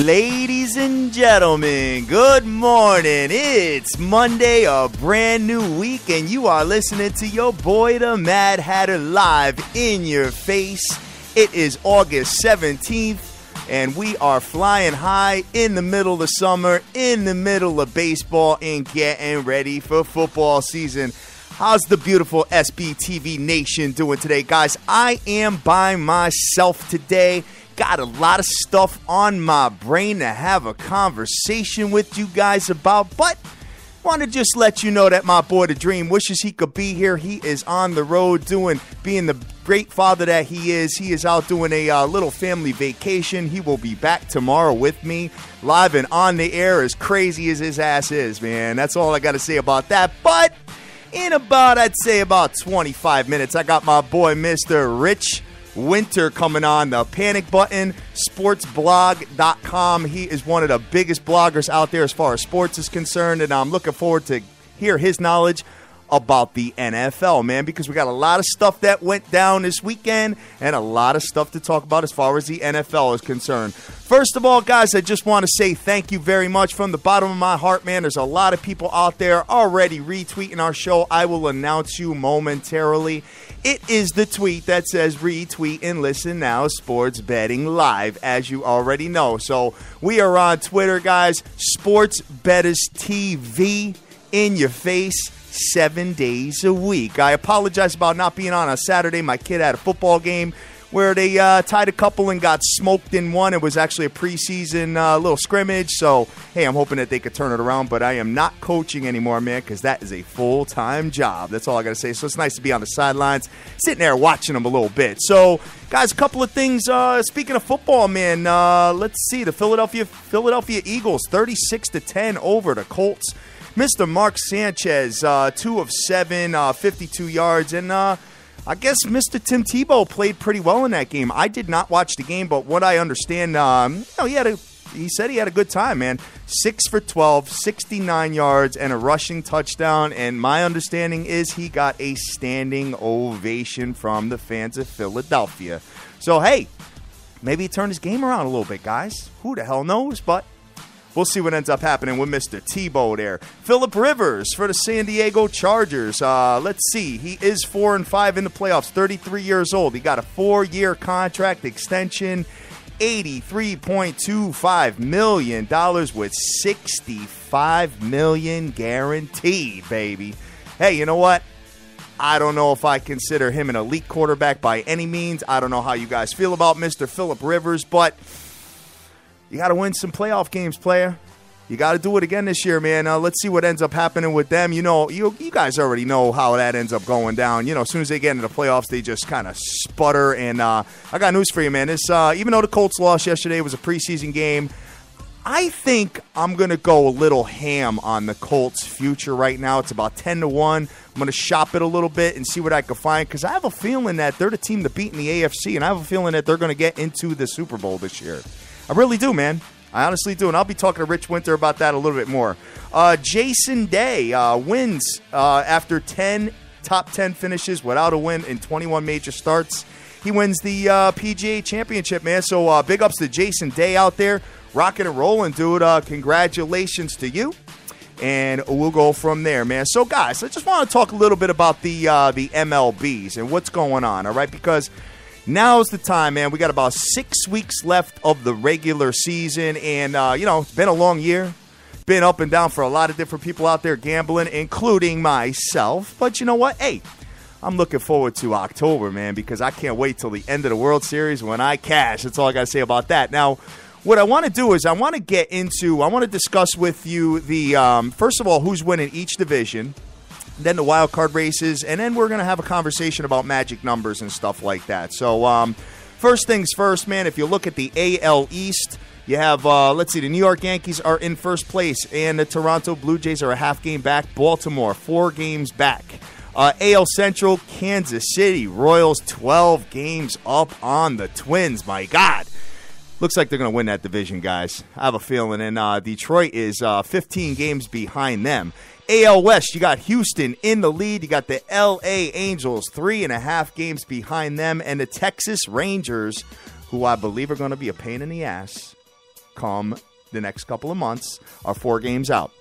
Ladies and gentlemen, good morning. It's Monday, a brand new week, and you are listening to your boy, the Mad Hatter, live in your face. It is August 17th, and we are flying high in the middle of summer, in the middle of baseball, and getting ready for football season. How's the beautiful SBTV Nation doing today, guys? I am by myself today. Got a lot of stuff on my brain to have a conversation with you guys about, but want to just let you know that my boy, the Dream, wishes he could be here. He is on the road being the great father that he is. He is out doing a little family vacation. He will be back tomorrow with me, live and on the air, as crazy as his ass is, man. That's all I got to say about that. But in I'd say about 25 minutes, I got my boy, Mr. Rich Winter, coming on the Panic Button, sportsblog.com. He is one of the biggest bloggers out there as far as sports is concerned, and I'm looking forward to hear his knowledge about the NFL, man, because we got a lot of stuff that went down this weekend and a lot of stuff to talk about as far as the NFL is concerned. First of all, guys, I just want to say thank you very much from the bottom of my heart, man. There's a lot of people out there already retweeting our show. I will announce you momentarily. It is the tweet that says retweet and listen now, Sports Betting Live, as you already know. So we are on Twitter, guys, Sports Betters TV, in your face, 7 days a week. I apologize about not being on Saturday. My kid had a football game where they tied a couple and got smoked in one. It was actually a preseason little scrimmage. So, hey, I'm hoping that they could turn it around. But I am not coaching anymore, man, because that is a full-time job. That's all I got to say. So it's nice to be on the sidelines, sitting there watching them a little bit. So, guys, a couple of things. Speaking of football, man, let's see. The Philadelphia Eagles, 36-10 over the Colts. Mr. Mark Sanchez, 2 of 7, 52 yards. And I guess Mr. Tim Tebow played pretty well in that game. I did not watch the game, but what I understand, he said he had a good time, man. 6 for 12, 69 yards, and a rushing touchdown. And my understanding is he got a standing ovation from the fans of Philadelphia. So, hey, maybe he turned his game around a little bit, guys. Who the hell knows, but we'll see what ends up happening with Mr. Tebow there. Phillip Rivers for the San Diego Chargers. Let's see. He is 4-5 in the playoffs, 33 years old. He got a 4-year contract extension, $83.25 million with $65 million guaranteed, baby. Hey, you know what? I don't know if I consider him an elite quarterback by any means. I don't know how you guys feel about Mr. Phillip Rivers, but you got to win some playoff games, player. You got to do it again this year, man. Let's see what ends up happening with them. You know, you guys already know how that ends up going down. You know, as soon as they get into the playoffs, they just kind of sputter. And I got news for you, man. This, even though the Colts lost yesterday, it was a preseason game, I think I'm going to go a little ham on the Colts' future right now. It's about 10-1. I'm going to shop it a little bit and see what I can find, because I have a feeling that they're the team to beat in the AFC, and I have a feeling that they're going to get into the Super Bowl this year. I really do, man. I honestly do, and I'll be talking to Rich Winter about that a little bit more. Jason Day wins after 10 top 10 finishes without a win in 21 major starts. He wins the PGA Championship, man. So big ups to Jason Day out there. Rocking and rolling, dude. Congratulations to you. And we'll go from there, man. So, guys, I just want to talk a little bit about the MLBs and what's going on, all right? Because now's the time, man. We got about 6 weeks left of the regular season, and, it's been a long year. Been up and down for a lot of different people out there gambling, including myself. But you know what? Hey, I'm looking forward to October, man, because I can't wait till the end of the World Series when I cash. That's all I got to say about that. Now, what I want to do is I want to discuss with you the, first of all, who's winning each division, then the wild card races, and then we're going to have a conversation about magic numbers and stuff like that. So first things first, man, if you look at the AL East, you have, the New York Yankees are in first place, and the Toronto Blue Jays are a half game back. Baltimore, 4 games back. AL Central, Kansas City Royals, 12 games up on the Twins. My God. Looks like they're going to win that division, guys. I have a feeling. And Detroit is 15 games behind them. AL West, you got Houston in the lead. You got the LA Angels, 3.5 games behind them. And the Texas Rangers, who I believe are going to be a pain in the ass, come the next couple of months are 4 games out.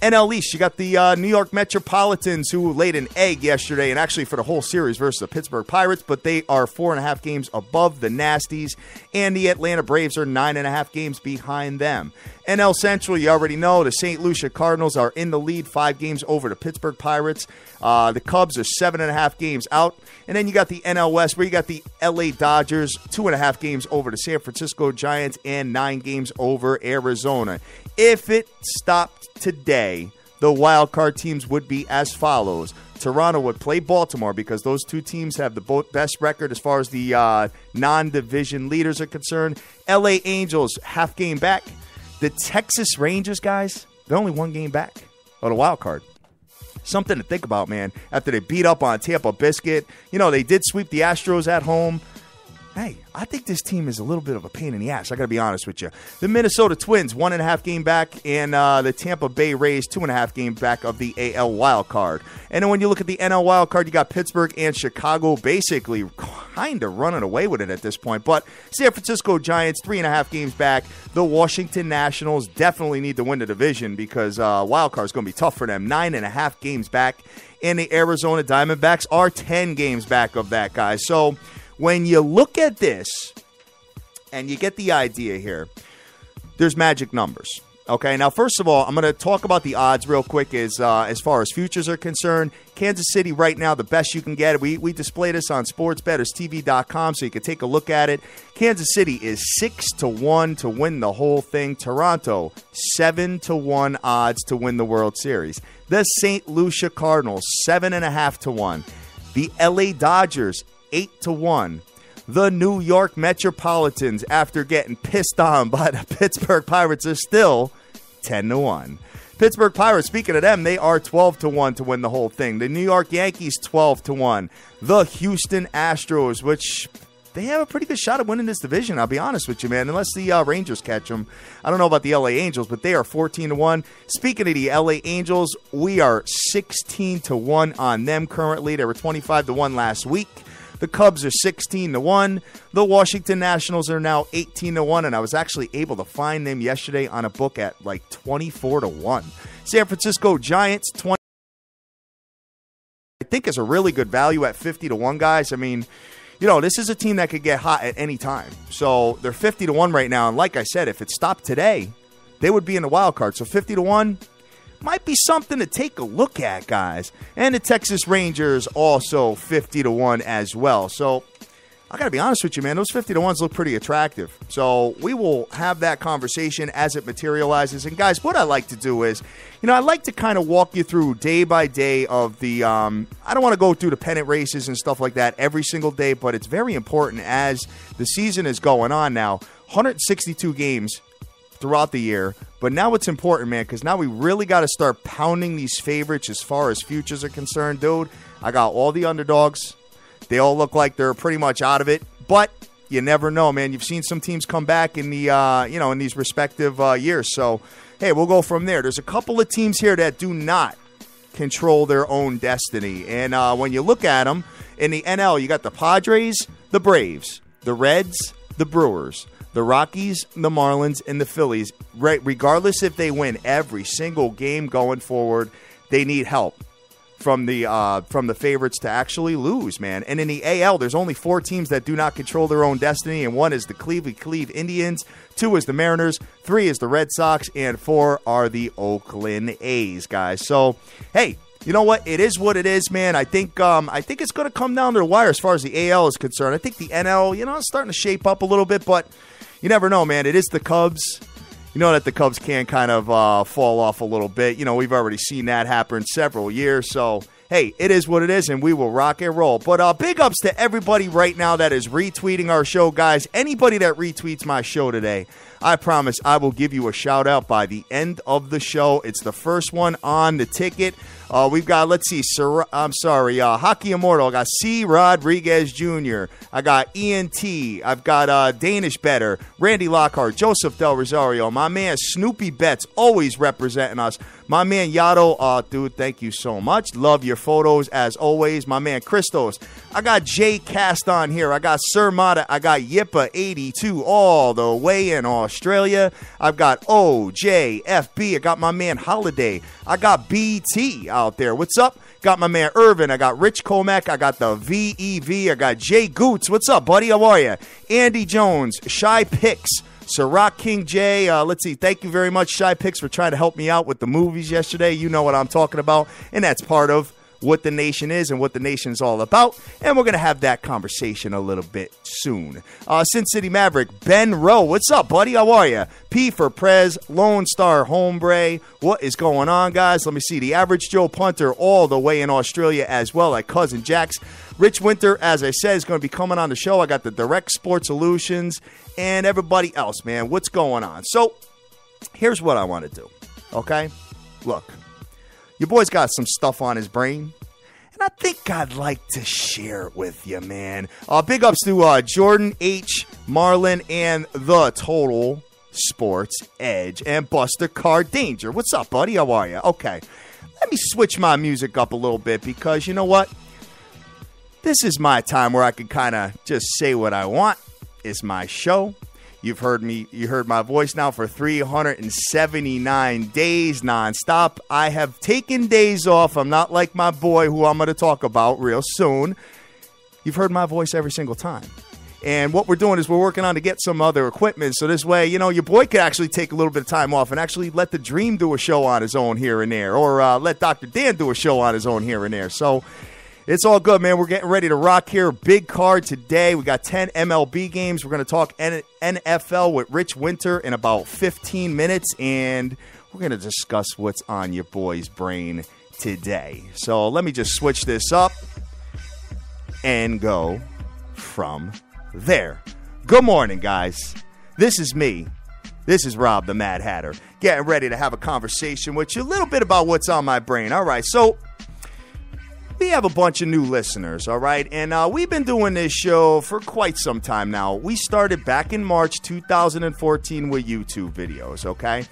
NL East, you got the New York Metropolitans, who laid an egg yesterday, and actually for the whole series versus the Pittsburgh Pirates, but they are 4.5 games above the Nasties, and the Atlanta Braves are 9.5 games behind them. NL Central, you already know, the St. Lucia Cardinals are in the lead, 5 games over the Pittsburgh Pirates. The Cubs are 7.5 games out. And then you got the NL West, where you got the LA Dodgers, 2.5 games over the San Francisco Giants, and 9 games over Arizona. If it stopped today, the wild card teams would be as follows. Toronto would play Baltimore because those two teams have the best record as far as the non-division leaders are concerned. LA Angels, half game back. The Texas Rangers, guys, they're only 1 game back of the wild card. Something to think about, man, after they beat up on Tampa Biscuit. You know, they did sweep the Astros at home. Hey, I think this team is a little bit of a pain in the ass. I got to be honest with you. The Minnesota Twins, 1.5 game back, and the Tampa Bay Rays, 2.5 games back of the AL wild card. And then when you look at the NL wild card, you got Pittsburgh and Chicago basically kind of running away with it at this point. But San Francisco Giants, 3.5 games back. The Washington Nationals definitely need to win the division because wild card is going to be tough for them. 9.5 games back. And the Arizona Diamondbacks are 10 games back of that, guys. So when you look at this and you get the idea here, there's magic numbers. Okay, now first of all, I'm going to talk about the odds real quick as far as futures are concerned. Kansas City right now, the best you can get. We display this on sportsbetterstv.com so you can take a look at it. Kansas City is 6-1 to win the whole thing. Toronto, 7-1 odds to win the World Series. The St. Lucia Cardinals, 7.5 to 1. The LA Dodgers, 8-1. The New York Metropolitans, after getting pissed on by the Pittsburgh Pirates, are still 10-1. Pittsburgh Pirates, speaking of them, they are 12-1 to win the whole thing. The New York Yankees, 12-1. The Houston Astros, which they have a pretty good shot at winning this division, I'll be honest with you, man, unless the Rangers catch them. I don't know about the LA Angels, but they are 14-1. Speaking of the LA Angels, we are 16-1 on them currently. They were 25-1 last week. The Cubs are 16-1. The Washington Nationals are now 18-1, and I was actually able to find them yesterday on a book at like 24-1. San Francisco Giants, 20. I think is a really good value at 50-1, guys. I mean, you know, this is a team that could get hot at any time. So they're 50-1 right now, and like I said, if it stopped today, they would be in the wild card. So 50-1. Might be something to take a look at, guys. And the Texas Rangers also 50-1 as well. So I got to be honest with you, man. Those 50-1s look pretty attractive. So we will have that conversation as it materializes. And, guys, what I like to do is, you know, I like to kind of walk you through day by day of the I don't want to go through the pennant races and stuff like that every single day, but it's very important as the season is going on now. 162 games throughout the year. But now it's important, man, because now we really got to start pounding these favorites as far as futures are concerned, dude. I got all the underdogs. They all look like they're pretty much out of it. But you never know, man. You've seen some teams come back in the in these respective years. So, hey, we'll go from there. There's a couple of teams here that do not control their own destiny. And when you look at them, in the NL, you got the Padres, the Braves, the Reds, the Brewers, the Rockies, the Marlins, and the Phillies. Right, regardless if they win every single game going forward, they need help from the favorites to actually lose, man. And in the AL, there's only 4 teams that do not control their own destiny, and 1 is the Cleveland Indians, 2 is the Mariners, 3 is the Red Sox, and 4 are the Oakland A's, guys. So, hey, you know what? It is what it is, man. I think it's going to come down to the wire as far as the AL is concerned. I think the NL, it's starting to shape up a little bit, but you never know, man. It is the Cubs. You know that the Cubs can kind of fall off a little bit. We've already seen that happen several years. So, hey, it is what it is, and we will rock and roll. But big ups to everybody right now that is retweeting our show, guys. Anybody that retweets my show today, I promise I will give you a shout-out by the end of the show. It's the first one on the ticket. We've got, Hockey Immortal. I got C. Rodriguez Jr. I got Ian T. I've got Danish Better, Randy Lockhart, Joseph Del Rosario, my man Snoopy Betts, always representing us. My man Yato, dude, thank you so much. Love your photos as always. My man Christos. I got Jay Cast on here. I got Sir Mata. I got Yippa82 all the way in Australia. I've got OJFB. I got my man Holiday. I got BT out there. What's up? Got my man Irvin. I got Rich Comac. I got the VEV. I got Jay Goots. What's up, buddy? How are you? Andy Jones. Shy Picks. Sir Rock King J. Let's see. Thank you very much, Shy Picks, for trying to help me out with the movies yesterday. You know what I'm talking about. And that's part of what the nation is and what the nation is all about. And we're going to have that conversation a little bit soon. Sin City Maverick, Ben Rowe. What's up, buddy? How are you? P for Prez, Lone Star Hombre. What is going on, guys? Let me see. The Average Joe Punter all the way in Australia as well, like Cousin Jax. Rich Winter, as I said, is going to be coming on the show. I got the Direct Sports Solutions and everybody else, man. What's going on? So here's what I want to do, okay? Look. Your boy's got some stuff on his brain, and I think I'd like to share it with you, man. Big ups to Jordan H. Marlin and the Total Sports Edge and Buster Card Danger. What's up, buddy? How are you? Okay, let me switch my music up a little bit because you know what? This is my time where I can kind of just say what I want. It's my show. You've heard me. You heard my voice now for 379 days nonstop. I have taken days off. I'm not like my boy who I'm going to talk about real soon. You've heard my voice every single time. And what we're doing is we're working on to get some other equipment. So this way, you know, your boy could actually take a little bit of time off and actually let the Dream do a show on his own here and there. Or let Dr. Dan do a show on his own here and there. So it's all good, man. We're getting ready to rock here. Big card today. We got 10 MLB games. We're going to talk NFL with Rich Winter in about 15 minutes, and we're going to discuss what's on your boy's brain today. So let me just switch this up and go from there. Good morning, guys. This is me. This is Rob the Mad Hatter, getting ready to have a conversation with you a little bit about what's on my brain. All right, so we have a bunch of new listeners, all right? And we've been doing this show for quite some time now. We started back in March 2014 with YouTube videos, okay?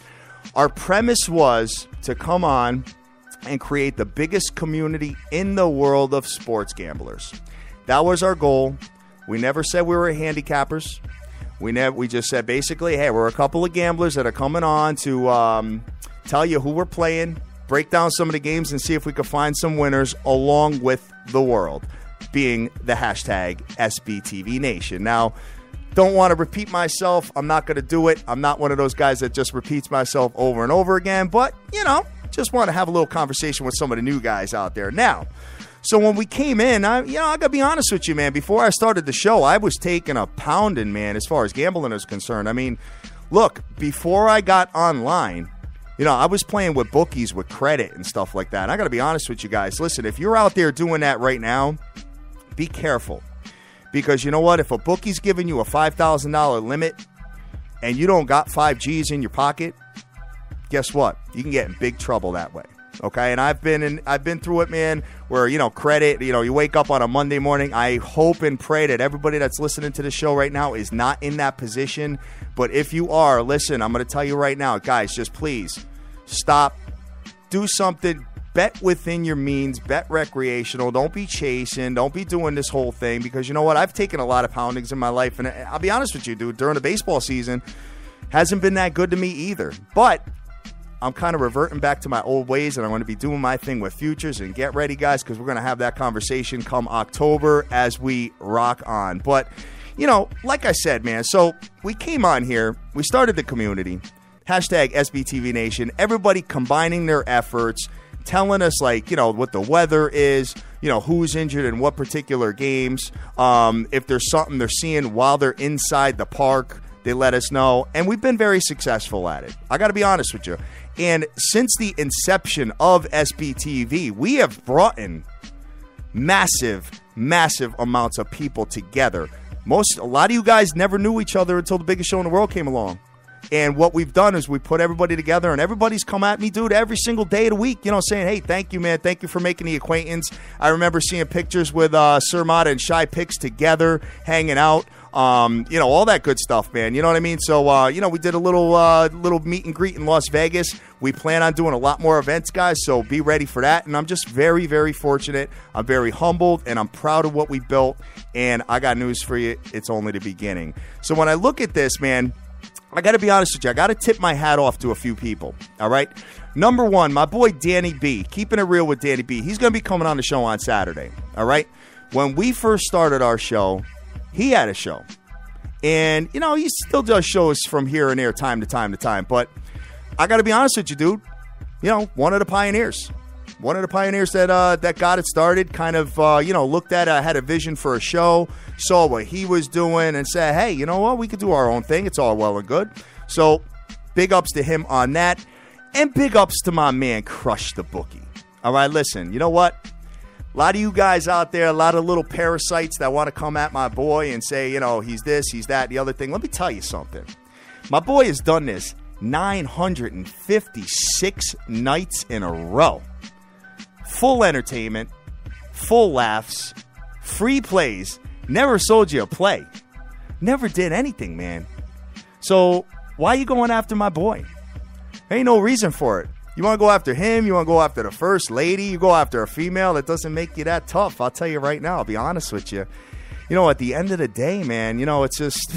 Our premise was to come on and create the biggest community in the world of sports gamblers. That was our goal. We never said we were handicappers. We just said basically, hey, we're a couple of gamblers that are coming on to tell you who we're playing, break down some of the games, and see if we can find some winners along with the world, being the hashtag SBTVNation. Now, don't want to repeat myself. I'm not going to do it. I'm not one of those guys that just repeats myself over and over again. But, you know, just want to have a little conversation with some of the new guys out there. Now, so when we came in, I got to be honest with you, man. Before I started the show, I was taking a pounding, man, as far as gambling is concerned. I mean, look, before I got online, you know, I was playing with bookies with credit and stuff like that. And I got to be honest with you guys. Listen, if you're out there doing that right now, be careful. Because you know what? If a bookie's giving you a $5,000 limit and you don't got 5 G's in your pocket, guess what? You can get in big trouble that way. Okay? And I've been through it, man, where, you know, credit, you know, you wake up on a Monday morning. I hope and pray that everybody that's listening to the show right now is not in that position. But if you are, listen, I'm going to tell you right now, guys, just please stop, do something, bet within your means, bet recreational, don't be chasing, don't be doing this whole thing, because you know what, I've taken a lot of poundings in my life, and I'll be honest with you, dude, during the baseball season, hasn't been that good to me either, but I'm kind of reverting back to my old ways, and I'm going to be doing my thing with futures, and get ready, guys, because we're going to have that conversation come October as we rock on. But you know, like I said, man, so we came on here, we started the community, hashtag SBTVNation, everybody combining their efforts, telling us, like, you know, what the weather is, you know, who's injured in what particular games, if there's something they're seeing while they're inside the park, they let us know, and we've been very successful at it. I got to be honest with you. And since the inception of SBTV, we have brought in massive amounts of people together. A lot of you guys never knew each other until the biggest show in the world came along. And what we've done is we put everybody together, and everybody's come at me, dude, every single day of the week, you know, saying, hey, thank you, man. Thank you for making the acquaintance. I remember seeing pictures with Sir Mata and Shy Picks together, hanging out. All that good stuff, man. You know what I mean? So, we did a little meet and greet in Las Vegas. We plan on doing a lot more events, guys, so be ready for that. And I'm just very, very fortunate. I'm very humbled, and I'm proud of what we built. And I got news for you. It's only the beginning. So when I look at this, man, I got to be honest with you. I got to tip my hat off to a few people, all right? Number one, my boy Danny B. Keeping it real with Danny B. He's going to be coming on the show on Saturday, all right? When we first started our show, he had a show. And, he still does shows from here and there, time to time. But I got to be honest with you, dude. One of the pioneers. One of the pioneers that got it started, kind of, looked at it, had a vision for a show, saw what he was doing, and said, hey, you know what? We could do our own thing. It's all well and good. So, big ups to him on that. And big ups to my man, Crush the Bookie. All right, listen, you know what? A lot of you guys out there, a lot of little parasites that want to come at my boy and say, he's this, he's that, the other thing. Let me tell you something. My boy has done this 956 nights in a row. Full entertainment, full laughs, free plays, never sold you a play. Never did anything, man. So why are you going after my boy? There ain't no reason for it. You want to go after him? You want to go after the first lady? You go after a female? That doesn't make you that tough. I'll tell you right now. I'll be honest with you. At the end of the day, man, it's just...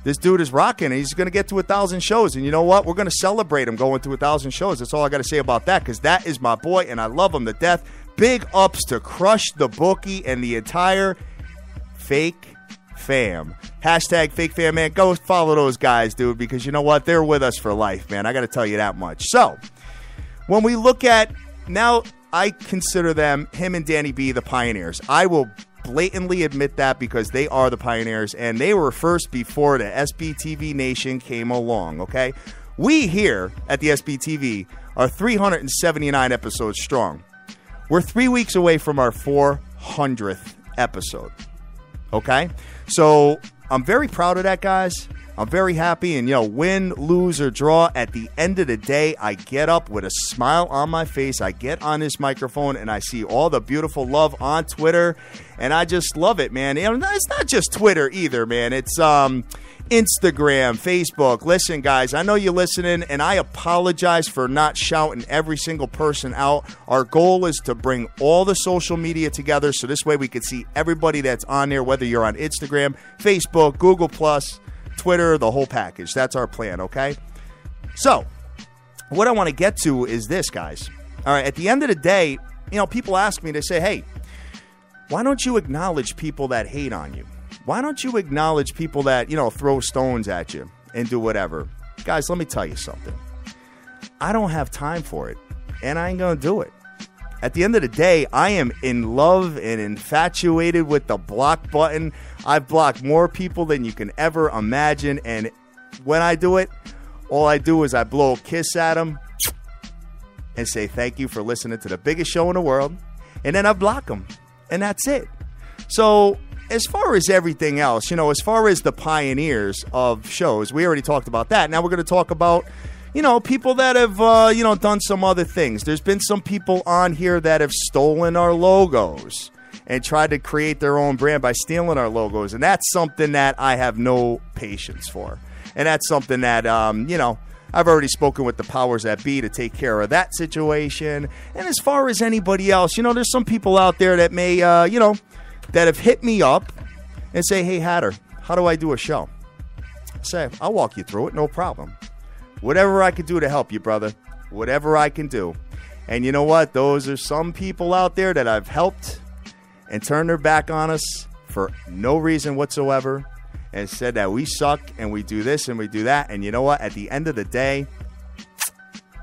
This dude is rocking, and he's going to get to 1,000 shows. And you know what? We're going to celebrate him going to 1,000 shows. That's all I got to say about that, because that is my boy, and I love him to death. Big ups to Crush the Bookie and the entire Fake Fam. Hashtag Fake Fam, man. Go follow those guys, dude, because you know what? They're with us for life, man. I got to tell you that much. So, when we look at, now I consider him and Danny B, the pioneers. I will blatantly admit that, because they are the pioneers, and they were first before the SBTVNation came along, okay? We here at the SBTV are 379 episodes strong. We're 3 weeks away from our 400th episode, okay? So I'm very proud of that, guys. I'm very happy, and, win, lose, or draw, at the end of the day, I get up with a smile on my face. I get on this microphone, and I see all the beautiful love on Twitter, and I just love it, man. It's not just Twitter either, man. It's Instagram, Facebook. Listen, guys, I know you're listening, and I apologize for not shouting every single person out. Our goal is to bring all the social media together, so this way we can see everybody that's on there, whether you're on Instagram, Facebook, Google+, Twitter, the whole package. That's our plan, okay? So, what I want to get to is this, guys. All right, at the end of the day, people ask me, they say, hey, why don't you acknowledge people that hate on you? Why don't you acknowledge people that, throw stones at you and do whatever? Guys, let me tell you something. I don't have time for it, and I ain't going to do it. At the end of the day, I am in love and infatuated with the block button. I've blocked more people than you can ever imagine, and when I do it, all I do is I blow a kiss at them and say thank you for listening to the biggest show in the world, and then I block them, and that's it. So as far as everything else, as far as the pioneers of shows, we already talked about that. Now we're going to talk about people that have, done some other things. There's been some people on here that have stolen our logos and tried to create their own brand by stealing our logos. And that's something that I have no patience for. And that's something that, I've already spoken with the powers that be to take care of that situation. And as far as anybody else, there's some people out there that may, that have hit me up and say, hey, Hatter, how do I do a show? I say, I'll walk you through it, no problem. Whatever I can do to help you, brother. Whatever I can do. And you know what? Those are some people out there that I've helped and turned their back on us for no reason whatsoever and said that we suck and we do this and we do that. And you know what? At the end of the day,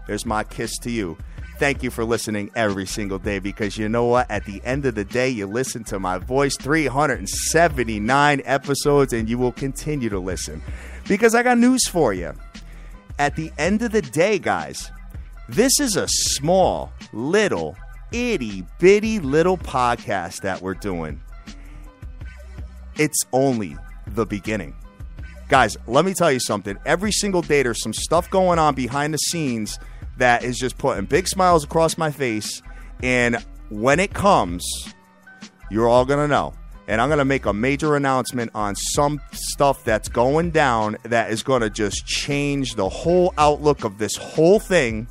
there's my kiss to you. Thank you for listening every single day, because you know what? At the end of the day, you listen to my voice, 379 episodes, and you will continue to listen, because I got news for you. At the end of the day, guys, this is a small, little, itty-bitty little podcast that we're doing. It's only the beginning. Guys, let me tell you something. Every single day, there's some stuff going on behind the scenes that is just putting big smiles across my face. And when it comes, you're all going to know. And I'm going to make a major announcement on some stuff that's going down that is going to just change the whole outlook of this whole thing.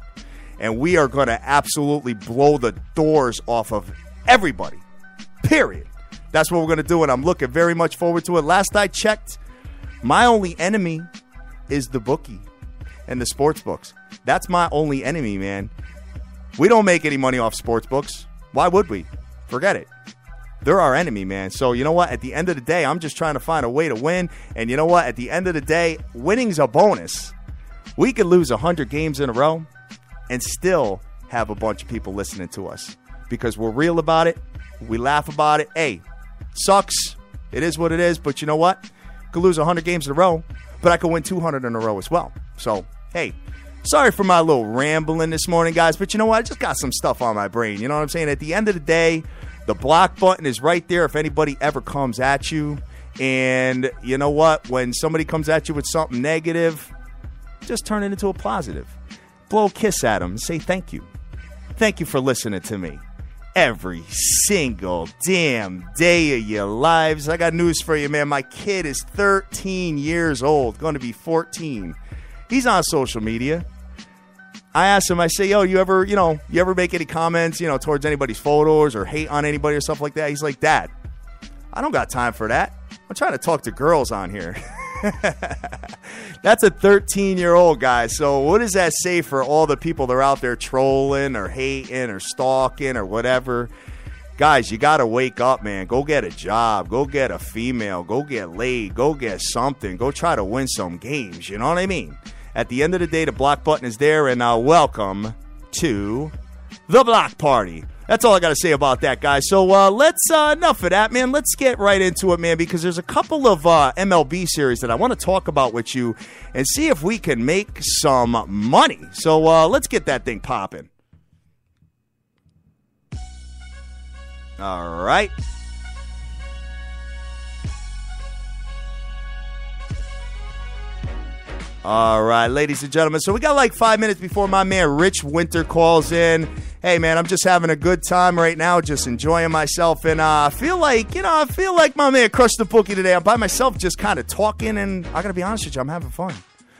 And we are going to absolutely blow the doors off of everybody. Period. That's what we're going to do, and I'm looking very much forward to it. Last I checked, my only enemy is the bookie and the sports books. That's my only enemy, man. We don't make any money off sports books. Why would we? Forget it. They're our enemy, man. So you know what? At the end of the day, I'm just trying to find a way to win. And you know what? At the end of the day, winning's a bonus. We could lose 100 games in a row and still have a bunch of people listening to us because we're real about it. We laugh about it. Hey, sucks. It is what it is. But you know what? Could lose 100 games in a row, but I could win 200 in a row as well. So, hey, sorry for my little rambling this morning, guys. But you know what? I just got some stuff on my brain. You know what I'm saying? At the end of the day, the block button is right there if anybody ever comes at you. And you know what? When somebody comes at you with something negative, just turn it into a positive. Blow a kiss at them and say thank you. Thank you for listening to me every single damn day of your lives. I got news for you, man. My kid is 13 years old, going to be 14. He's on social media. I asked him, I say, yo, you ever make any comments, towards anybody's photos or hate on anybody or stuff like that? He's like, Dad, I don't got time for that. I'm trying to talk to girls on here. That's a 13-year-old guy. So what does that say for all the people that are out there trolling or hating or stalking or whatever? Guys, you got to wake up, man. Go get a job. Go get a female. Go get laid. Go get something. Go try to win some games. You know what I mean? At the end of the day, the block button is there, and welcome to the block party. That's all I got to say about that, guys. So let's enough of that, man. Let's get right into it, man, because there's a couple of MLB series that I want to talk about with you and see if we can make some money. So let's get that thing popping. All right. All right, ladies and gentlemen. So we got like 5 minutes before my man Rich Winter calls in. Hey, man, I'm just having a good time right now, just enjoying myself. And I feel like my man crushed the bookie today. I'm by myself just kind of talking, and I got to be honest with you, I'm having fun,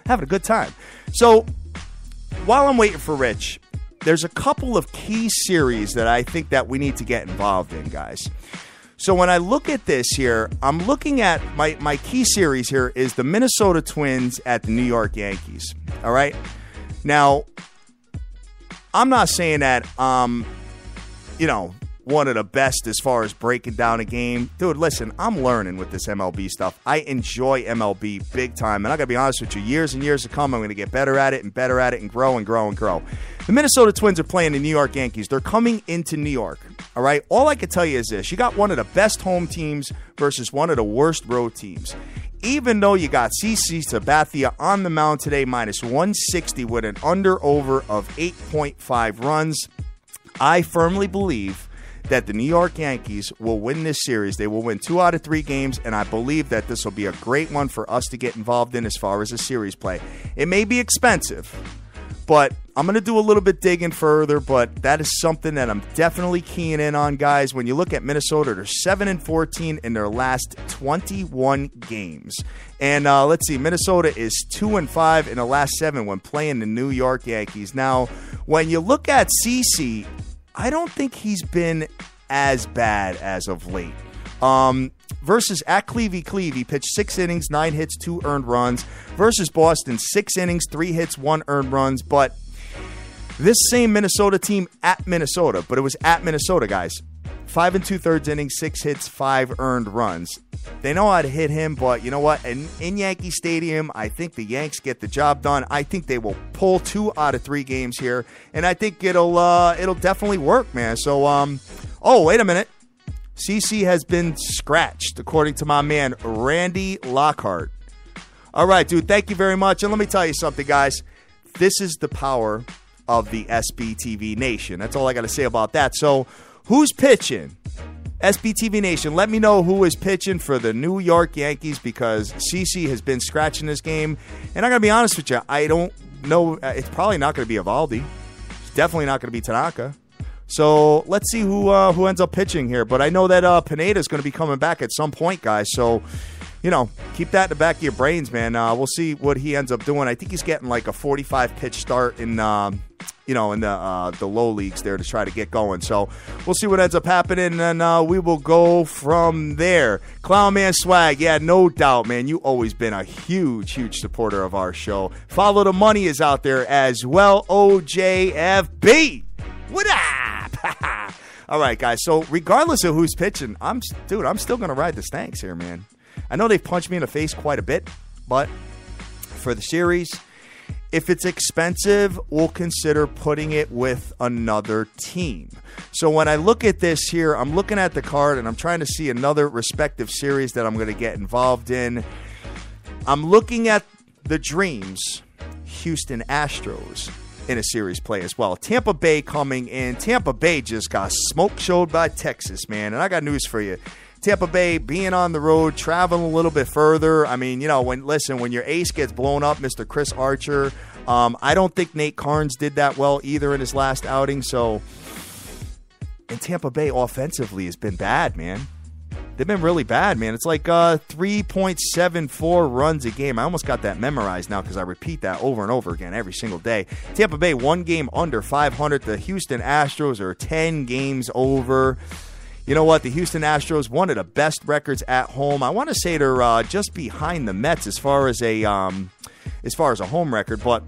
having a good time. So while I'm waiting for Rich, there's a couple of key series that I think that we need to get involved in, guys. So when I look at this here, I'm looking at my key series here is the Minnesota Twins at the New York Yankees. All right. Now, I'm not saying that one of the best as far as breaking down a game. Dude, listen, I'm learning with this MLB stuff. I enjoy MLB big time. And I got to be honest with you, years and years to come, I'm going to get better at it and grow and grow and grow. The Minnesota Twins are playing the New York Yankees. They're coming into New York. All right. All I can tell you is this. You got one of the best home teams versus one of the worst road teams. Even though you got CC Sabathia on the mound today, minus 160 with an under-over of 8.5 runs, I firmly believe that the New York Yankees will win this series. They will win 2 out of 3 games, and I believe that this will be a great one for us to get involved in as far as a series play. It may be expensive, but I'm going to do a little bit digging further, but that is something that I'm definitely keying in on, guys. When you look at Minnesota, they're 7-14 in their last 21 games. And let's see, Minnesota is 2-5 in the last 7 when playing the New York Yankees. Now, when you look at CC, I don't think he's been as bad as of late. Versus at Clevie, he pitched 6 innings, 9 hits, 2 earned runs. Versus Boston, 6 innings, 3 hits, 1 earned runs. But this same Minnesota team at Minnesota, but it was at Minnesota, guys. 5 2/3 innings, 6 hits, 5 earned runs. They know how to hit him, but you know what? In Yankee Stadium, I think the Yanks get the job done. I think they will pull 2 out of 3 games here, and I think it'll definitely work, man. So, oh, wait a minute. CC has been scratched, according to my man Randy Lockhart. All right, dude, thank you very much. And let me tell you something, guys. This is the power of the SBTV Nation. That's all I got to say about that. So, who's pitching? SBTV Nation, let me know who is pitching for the New York Yankees because CC has been scratching this game. And I'm going to be honest with you, I don't know. It's probably not going to be Evaldi. It's definitely not going to be Tanaka. So let's see who ends up pitching here. But I know that Pineda is going to be coming back at some point, guys. So, keep that in the back of your brains, man. We'll see what he ends up doing. I think he's getting like a 45-pitch start in the low leagues there to try to get going. So we'll see what ends up happening, and we will go from there. Clown Man Swag, yeah, no doubt, man. You've always been a huge, huge supporter of our show. Follow the Money is out there as well. OJFB. What up? All right, guys. So regardless of who's pitching, I'm still going to ride the Stanks here, man. I know they've punched me in the face quite a bit, but for the series, if it's expensive, we'll consider putting it with another team. So when I look at this here, I'm looking at the card, and I'm trying to see another respective series that I'm going to get involved in. I'm looking at the Dreams, Houston Astros, in a series play as well. Tampa Bay coming in. Tampa Bay just got smoke showed by Texas, man. And I got news for you. Tampa Bay being on the road, traveling a little bit further. I mean, when your ace gets blown up, Mr. Chris Archer, I don't think Nate Carnes did that well either in his last outing. So, and Tampa Bay offensively has been bad, man. They've been really bad, man. It's like 3.74 runs a game. I almost got that memorized now because I repeat that over and over again every single day. Tampa Bay, 1 game under 500. The Houston Astros are 10 games over. You know what? The Houston Astros, one of the best records at home. I want to say they're just behind the Mets as far as a home record, but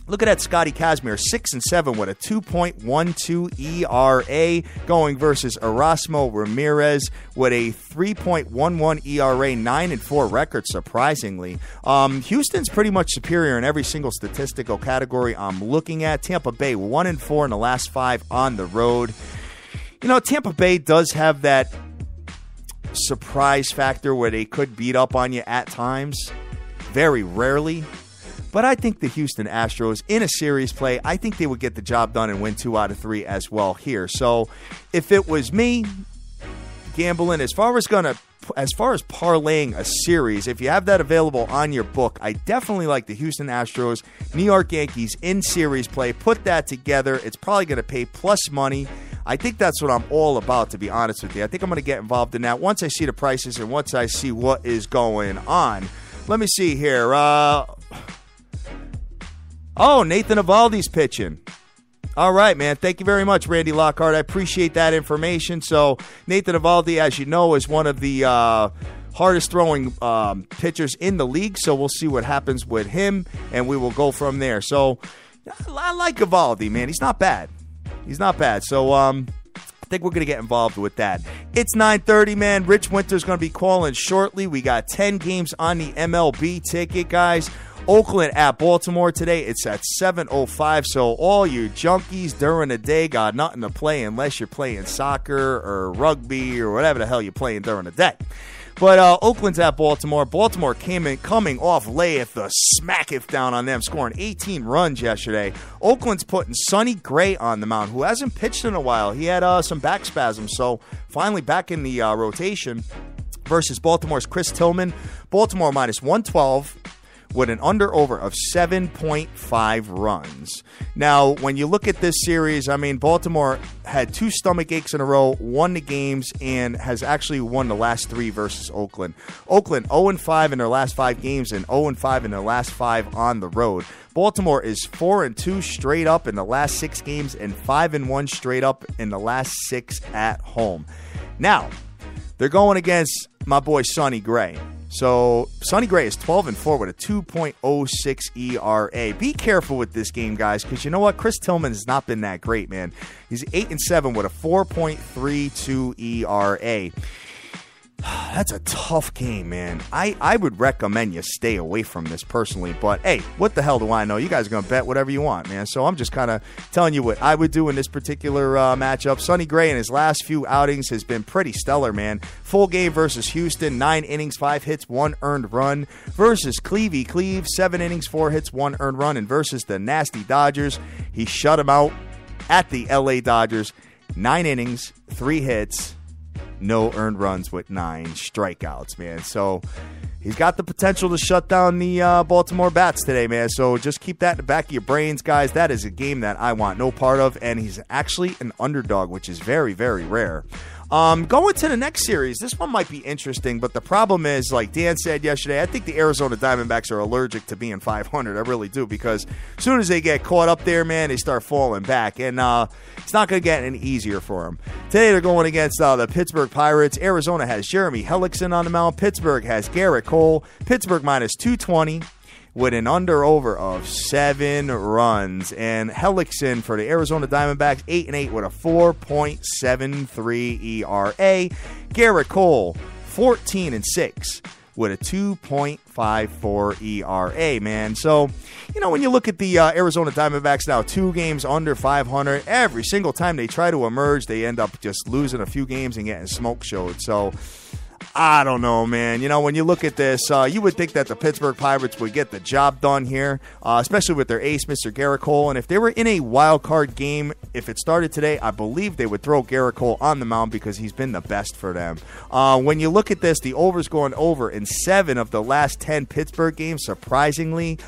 look at that, Scotty Kazmir, 6-7 with a 2.12 ERA, going versus Erasmo Ramirez with a 3.11 ERA, 9-4 record. Surprisingly, Houston's pretty much superior in every single statistical category I'm looking at. Tampa Bay 1-4 in the last 5 on the road. Tampa Bay does have that surprise factor where they could beat up on you at times, very rarely. But I think the Houston Astros, in a series play, I think they would get the job done and win 2 out of 3 as well here. So if it was me gambling, as far as parlaying a series, if you have that available on your book, I definitely like the Houston Astros, New York Yankees in series play. Put that together. It's probably going to pay plus money. I think that's what I'm all about, to be honest with you. I think I'm going to get involved in that once I see the prices and once I see what is going on. Let me see here. Nathan Eovaldi's pitching. All right, man. Thank you very much, Randy Lockhart. I appreciate that information. So Nathan Eovaldi, as you know, is one of the hardest throwing pitchers in the league. So we'll see what happens with him, and we will go from there. So I like Eovaldi, man. He's not bad. So I think we're going to get involved with that. It's 9:30, man. Rich Winter's going to be calling shortly. We got 10 games on the MLB ticket, guys. Oakland at Baltimore today. It's at 7:05. So all you junkies during the day got nothing to play unless you're playing soccer or rugby or whatever the hell you're playing during the day. But Oakland's at Baltimore. Baltimore coming off layeth the smacketh down on them, scoring 18 runs yesterday. Oakland's putting Sonny Gray on the mound, who hasn't pitched in a while. He had some back spasms, so finally back in the rotation versus Baltimore's Chris Tillman. Baltimore minus 112. With an under-over of 7.5 runs. Now, when you look at this series, I mean, Baltimore had 2 stomach aches in a row, won the games, and has actually won the last 3 versus Oakland. Oakland 0-5 in their last 5 games and 0-5 in their last 5 on the road. Baltimore is 4-2 straight up in the last 6 games and 5-1 straight up in the last 6 at home. Now, they're going against my boy Sonny Gray. So Sonny Gray is 12-4 with a 2.06 ERA. Be careful with this game, guys, because you know what? Chris Tillman has not been that great, man. He's 8-7 with a 4.32 ERA. That's a tough game, man. I would recommend you stay away from this personally, but hey, what the hell do I know? You guys are going to bet whatever you want, man. So I'm just kind of telling you what I would do in this particular matchup. Sonny Gray in his last few outings has been pretty stellar, man. Full game versus Houston, 9 innings, 5 hits, 1 earned run. Versus Cleve, 7 innings, 4 hits, 1 earned run. And versus the nasty Dodgers, he shut him out at the LA Dodgers. 9 innings, 3 hits, no earned runs with 9 strikeouts, man. So, he's got the potential to shut down the Baltimore Bats today, man. So just keep that in the back of your brains, guys. That is a game that I want no part of, and he's actually an underdog, which is very, very rare. Going to the next series, this one might be interesting, but the problem is, like Dan said yesterday, I think the Arizona Diamondbacks are allergic to being 500. I really do, because as soon as they get caught up there, man, they start falling back, and it's not going to get any easier for them. Today they're going against the Pittsburgh Pirates. Arizona has Jeremy Hellickson on the mound. Pittsburgh has Garrett Cole. Pittsburgh minus 220. With an under-over of 7 runs. And Hellickson for the Arizona Diamondbacks, 8-8 with a 4.73 ERA. Garrett Cole, 14-6 with a 2.54 ERA, man. So, when you look at the Arizona Diamondbacks now, 2 games under 500, every single time they try to emerge, they end up just losing a few games and getting smoke showed. So, I don't know, man. When you look at this, you would think that the Pittsburgh Pirates would get the job done here, especially with their ace, Mr. Garrett Cole. And if they were in a wild card game, if it started today, I believe they would throw Garrett Cole on the mound because he's been the best for them. When you look at this, the over's going over in 7 of the last 10 Pittsburgh games, surprisingly.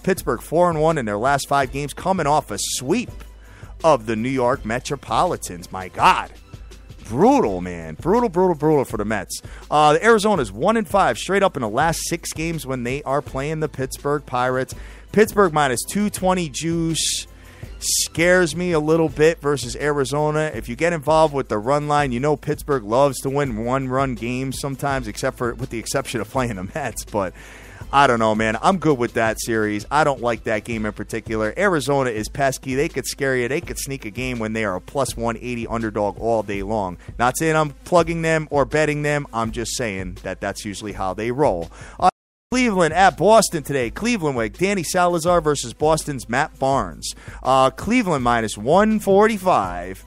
Pittsburgh 4-1 in their last 5 games, coming off a sweep of the New York Metropolitans. My God. Brutal, man. Brutal for the Mets. The Arizona's 1-5 straight up in the last 6 games when they are playing the Pittsburgh Pirates. Pittsburgh minus 220 juice scares me a little bit versus Arizona. If you get involved with the run line, Pittsburgh loves to win one-run games sometimes, with the exception of playing the Mets. But I don't know, man. I'm good with that series. I don't like that game in particular. Arizona is pesky. They could scare you. They could sneak a game when they are a plus 180 underdog all day long. Not saying I'm plugging them or betting them. I'm just saying that that's usually how they roll. Cleveland at Boston today. Cleveland with Danny Salazar versus Boston's Matt Barnes. Cleveland minus 145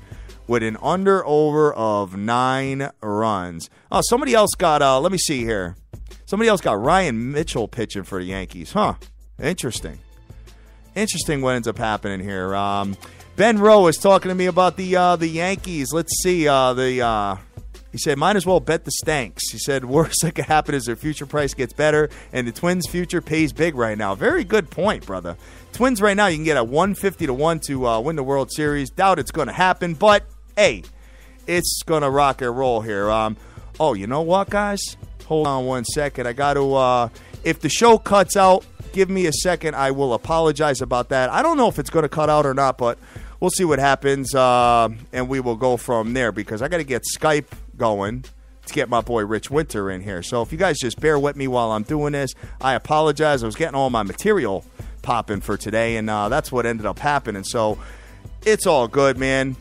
with an under-over of 9 runs. Oh, somebody else got, let me see here. Somebody else got Ryan Mitchell pitching for the Yankees. Interesting. Interesting what ends up happening here. Ben Rowe is talking to me about the Yankees. Let's see. He said, might as well bet the Stanks. He said, worst that could happen is their future price gets better, and the Twins' future pays big right now. Very good point, brother. Twins right now, you can get a 150-1 to win the World Series. Doubt it's going to happen, but, hey, it's going to rock and roll here. You know what, guys? Hold on one second. I got to, if the show cuts out, give me a second. I will apologize about that. I don't know if it's going to cut out or not, but we'll see what happens, and we will go from there because I got to get Skype going to get my boy Rich Winter in here. So if you guys just bear with me while I'm doing this, I apologize. I was getting all my material popping for today, and that's what ended up happening. So it's all good, man.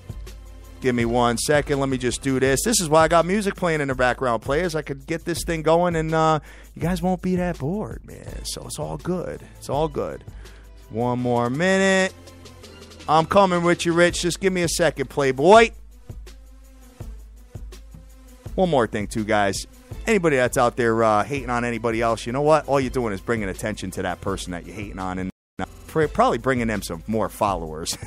Give me 1 second. Let me just do this. This is why I got music playing in the background, players. I could get this thing going, and you guys won't be that bored, man. So it's all good. It's all good. 1 more minute. I'm coming with you, Rich. Just give me a second, Playboy. One more thing, too, guys. Anybody that's out there hating on anybody else, you know what? All you're doing is bringing attention to that person that you're hating on, and probably bringing them some more followers.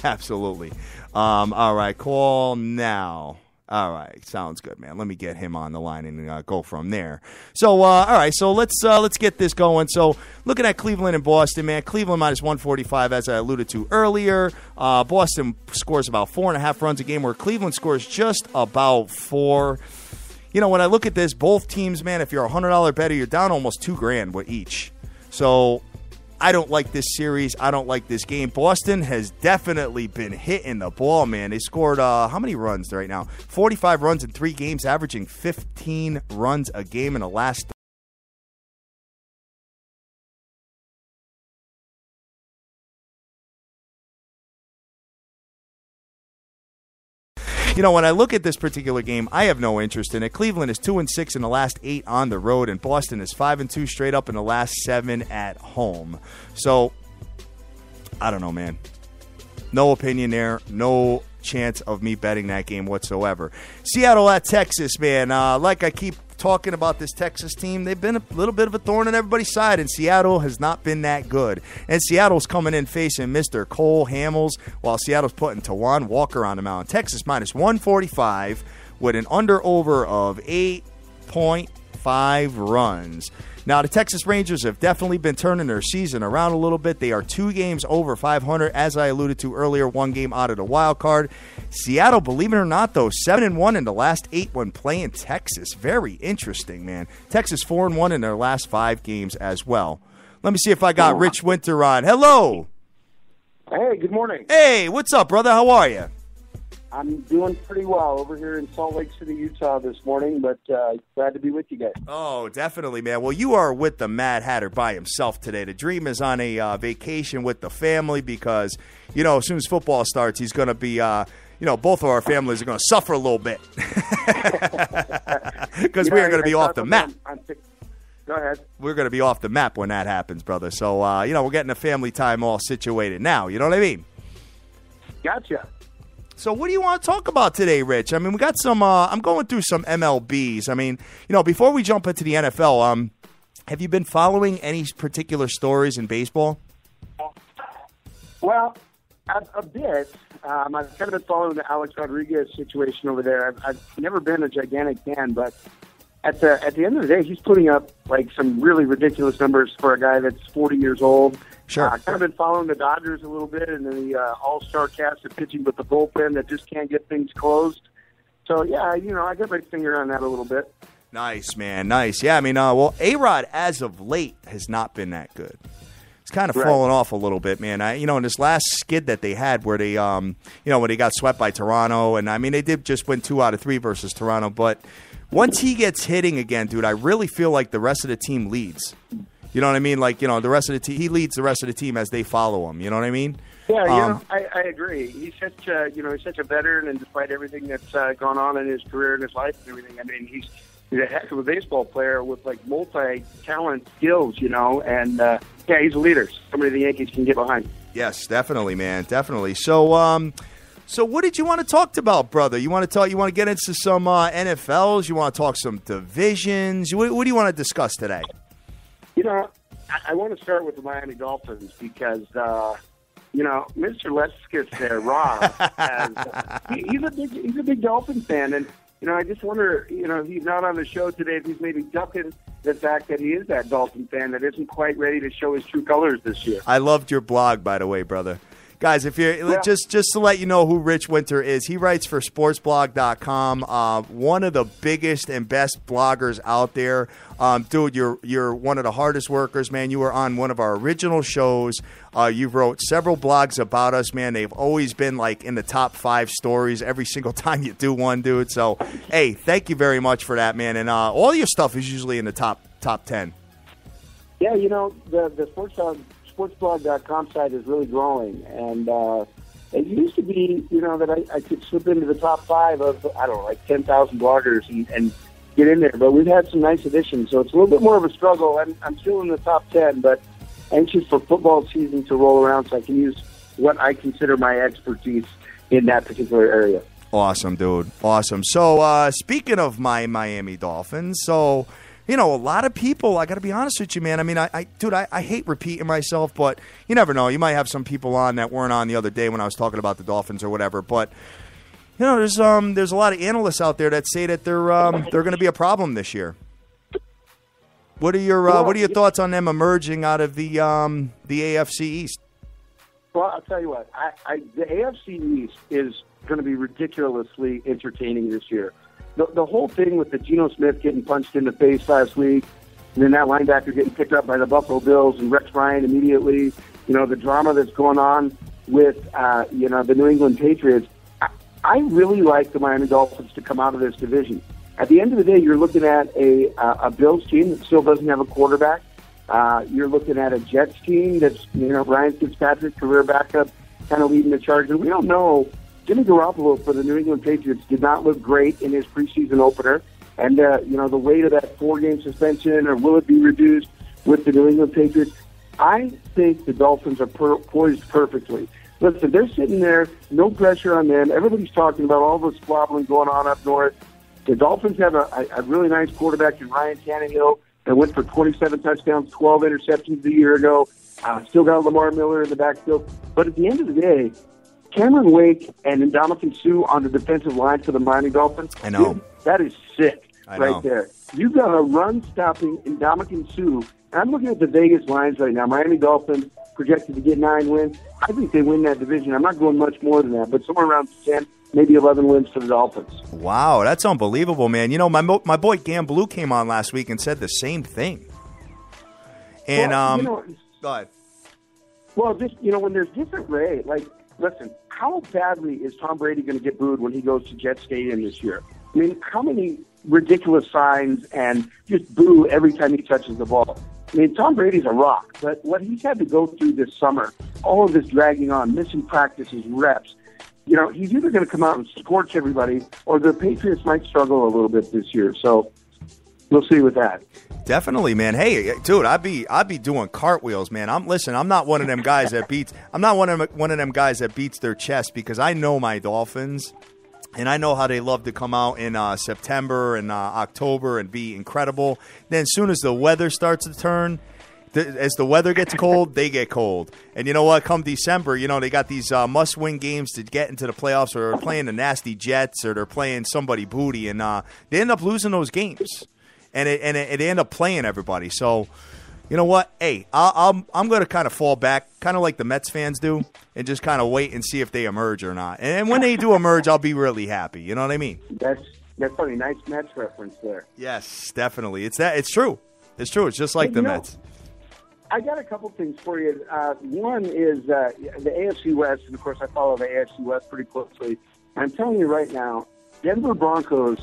Absolutely. All right, call now. All right, sounds good, man. Let me get him on the line and go from there. So, all right, so let's get this going. So, looking at Cleveland and Boston, man. Cleveland minus 145, as I alluded to earlier. Boston scores about 4.5 runs a game, where Cleveland scores just about 4. When I look at this, both teams, man, if you're a $100 better, you're down almost $2,000 with each. So, I don't like this series. I don't like this game. Boston has definitely been hitting the ball, man. They scored, how many runs right now? 45 runs in 3 games, averaging 15 runs a game in the last. When I look at this particular game, I have no interest in it. Cleveland is 2-6 in the last 8 on the road, and Boston is 5-2 straight up in the last 7 at home. So, I don't know, man. No opinion there. No chance of me betting that game whatsoever. Seattle at Texas, man. Like I keep talking about this Texas team, they've been a little bit of a thorn on everybody's side, and Seattle has not been that good. And Seattle's coming in facing Mr. Cole Hamels, while Seattle's putting Tawan Walker on the mound. Texas minus 145 with an under-over of 8.5 5 runs. Now, the Texas Rangers have definitely been turning their season around a little bit. They are 2 games over 500, as I alluded to earlier, 1 game out of the wild card. Seattle, believe it or not, though, 7-1 in the last 8 when playing Texas. Very interesting, man. Texas 4-1 in their last 5 games as well. Let me see if I got Rich Winter on. Hello. Hey, good morning. Hey, what's up, brother? How are you? I'm doing pretty well over here in Salt Lake City, Utah this morning, but glad to be with you guys. Oh, definitely, man. Well, you are with the Mad Hatter by himself today. The Dream is on a vacation with the family because, as soon as football starts, he's going to be, both of our families are going to suffer a little bit because we are going to be off the map. Go ahead. We're going to be off the map when that happens, brother. So, we're getting the family time all situated now. You know what I mean? Gotcha. So what do you want to talk about today, Rich? I mean, we got some I'm going through some MLBs. I mean, before we jump into the NFL, have you been following any particular stories in baseball? Well, a bit. I've kind of been following the Alex Rodriguez situation over there. I've never been a gigantic fan, but at the end of the day, he's putting up like some really ridiculous numbers for a guy that's 40 years old. Sure. I've kind of been following the Dodgers a little bit and the all-star cast of pitching with the bullpen that just can't get things closed. So, yeah, I got my finger on that a little bit. Nice, man. Nice. Yeah, I mean, A-Rod, as of late, has not been that good. It's kind of fallen off a little bit, man. In this last skid that they had where they, when they got swept by Toronto, and, I mean, they did just win 2 out of 3 versus Toronto, but once he gets hitting again, dude, I really feel like the rest of the team leads. You know what I mean? Like, the rest of the team, he leads the rest of the team as they follow him. You know what I mean? Yeah, I agree. He's such a veteran, and despite everything that's gone on in his career and his life and everything, I mean, he's a heck of a baseball player with like multi-talent skills, and he's a leader. Somebody the Yankees can get behind. Yes, definitely, man, definitely. So, so what did you want to talk about, brother? You want to get into some NFLs? You want to talk some divisions? What do you want to discuss today? I want to start with the Miami Dolphins because, Mr. Leskis there, Rob, he's a big Dolphin fan. And, I just wonder, he's not on the show today if he's maybe ducking the fact that he is that Dolphin fan that isn't quite ready to show his true colors this year. I loved your blog, by the way, brother. Guys, if you're just to let you know who Rich Winter is, he writes for sportsblog.com, one of the biggest and best bloggers out there. Dude, you're one of the hardest workers, man. You were on one of our original shows. You wrote several blogs about us, man. They've always been like in the top 5 stories every single time you do one, dude. So, hey, thank you very much for that, man. And all your stuff is usually in the top 10. Yeah, the sportsblog.com site is really growing, and it used to be, that I could slip into the top 5 of, 10,000 bloggers and get in there, but we've had some nice additions, so it's a little bit more of a struggle. I'm still in the top 10, but anxious for football season to roll around so I can use what I consider my expertise in that particular area. Awesome, dude. Awesome. So, speaking of my Miami Dolphins, so a lot of people, I got to be honest with you, man. I mean, I hate repeating myself, but you never know. You might have some people on that weren't on the other day when I was talking about the Dolphins or whatever. But, there's a lot of analysts out there that say that they're going to be a problem this year. What are your thoughts on them emerging out of the AFC East? Well, I'll tell you what. The AFC East is going to be ridiculously entertaining this year. The whole thing with the Geno Smith getting punched in the face last week, and then that linebacker getting picked up by the Buffalo Bills and Rex Ryan immediately, the drama that's going on with, the New England Patriots, I really like the Miami Dolphins to come out of this division. At the end of the day, you're looking at a Bills team that still doesn't have a quarterback. You're looking at a Jets team that's, Ryan Fitzpatrick, career backup, kind of leading the charge. And we don't know. Jimmy Garoppolo for the New England Patriots did not look great in his preseason opener. And, the weight of that 4-game suspension, or will it be reduced with the New England Patriots? I think the Dolphins are poised perfectly. Listen, they're sitting there, no pressure on them. Everybody's talking about all the squabbling going on up north. The Dolphins have a really nice quarterback in Ryan Tannehill that went for 27 touchdowns, 12 interceptions a year ago. Still got Lamar Miller in the backfield. But at the end of the day, Cameron Wake and Ndamukong Suh on the defensive line for the Miami Dolphins. I know. Dude, that is sick. right there. You've got a run-stopping Ndamukong Suh. And I'm looking at the Vegas lines right now. Miami Dolphins projected to get 9 wins. I think they win that division. I'm not going much more than that, but somewhere around 10, maybe 11 wins for the Dolphins. Wow, that's unbelievable, man. You know, my boy Gamblu came on last week and said the same thing. And, well, go ahead. Well, just, when there's different Ray, like, listen, how badly is Tom Brady going to get booed when he goes to Jet Stadium this year? I mean, how many ridiculous signs and just boo every time he touches the ball? I mean, Tom Brady's a rock, but what he's had to go through this summer, all of this dragging on, missing practices, reps, he's either going to come out and scorch everybody, or the Patriots might struggle a little bit this year. So we'll see with that. Definitely, man. Hey, dude, I'd be doing cartwheels, man. I'm not one of them guys that beats. I'm not one of them guys that beats their chest, because I know my Dolphins, and I know how they love to come out in September and October and be incredible. Then as soon as the weather starts to turn, as the weather gets cold, they get cold. And you know what? Come December, they got these must-win games to get into the playoffs, or they're playing the nasty Jets, or they're playing somebody booty, and they end up losing those games. And it end up playing everybody. So, you know what? Hey, I'm going to kind of fall back, kind of like the Mets fans do, and just kind of wait and see if they emerge or not. And when they do emerge, I'll be really happy. You know what I mean? That's funny. Nice Mets reference there. Yes, definitely. It's true. It's true. It's just like the Mets. I got a couple things for you. One is the AFC West, and of course I follow the AFC West pretty closely. I'm telling you right now, Denver Broncos,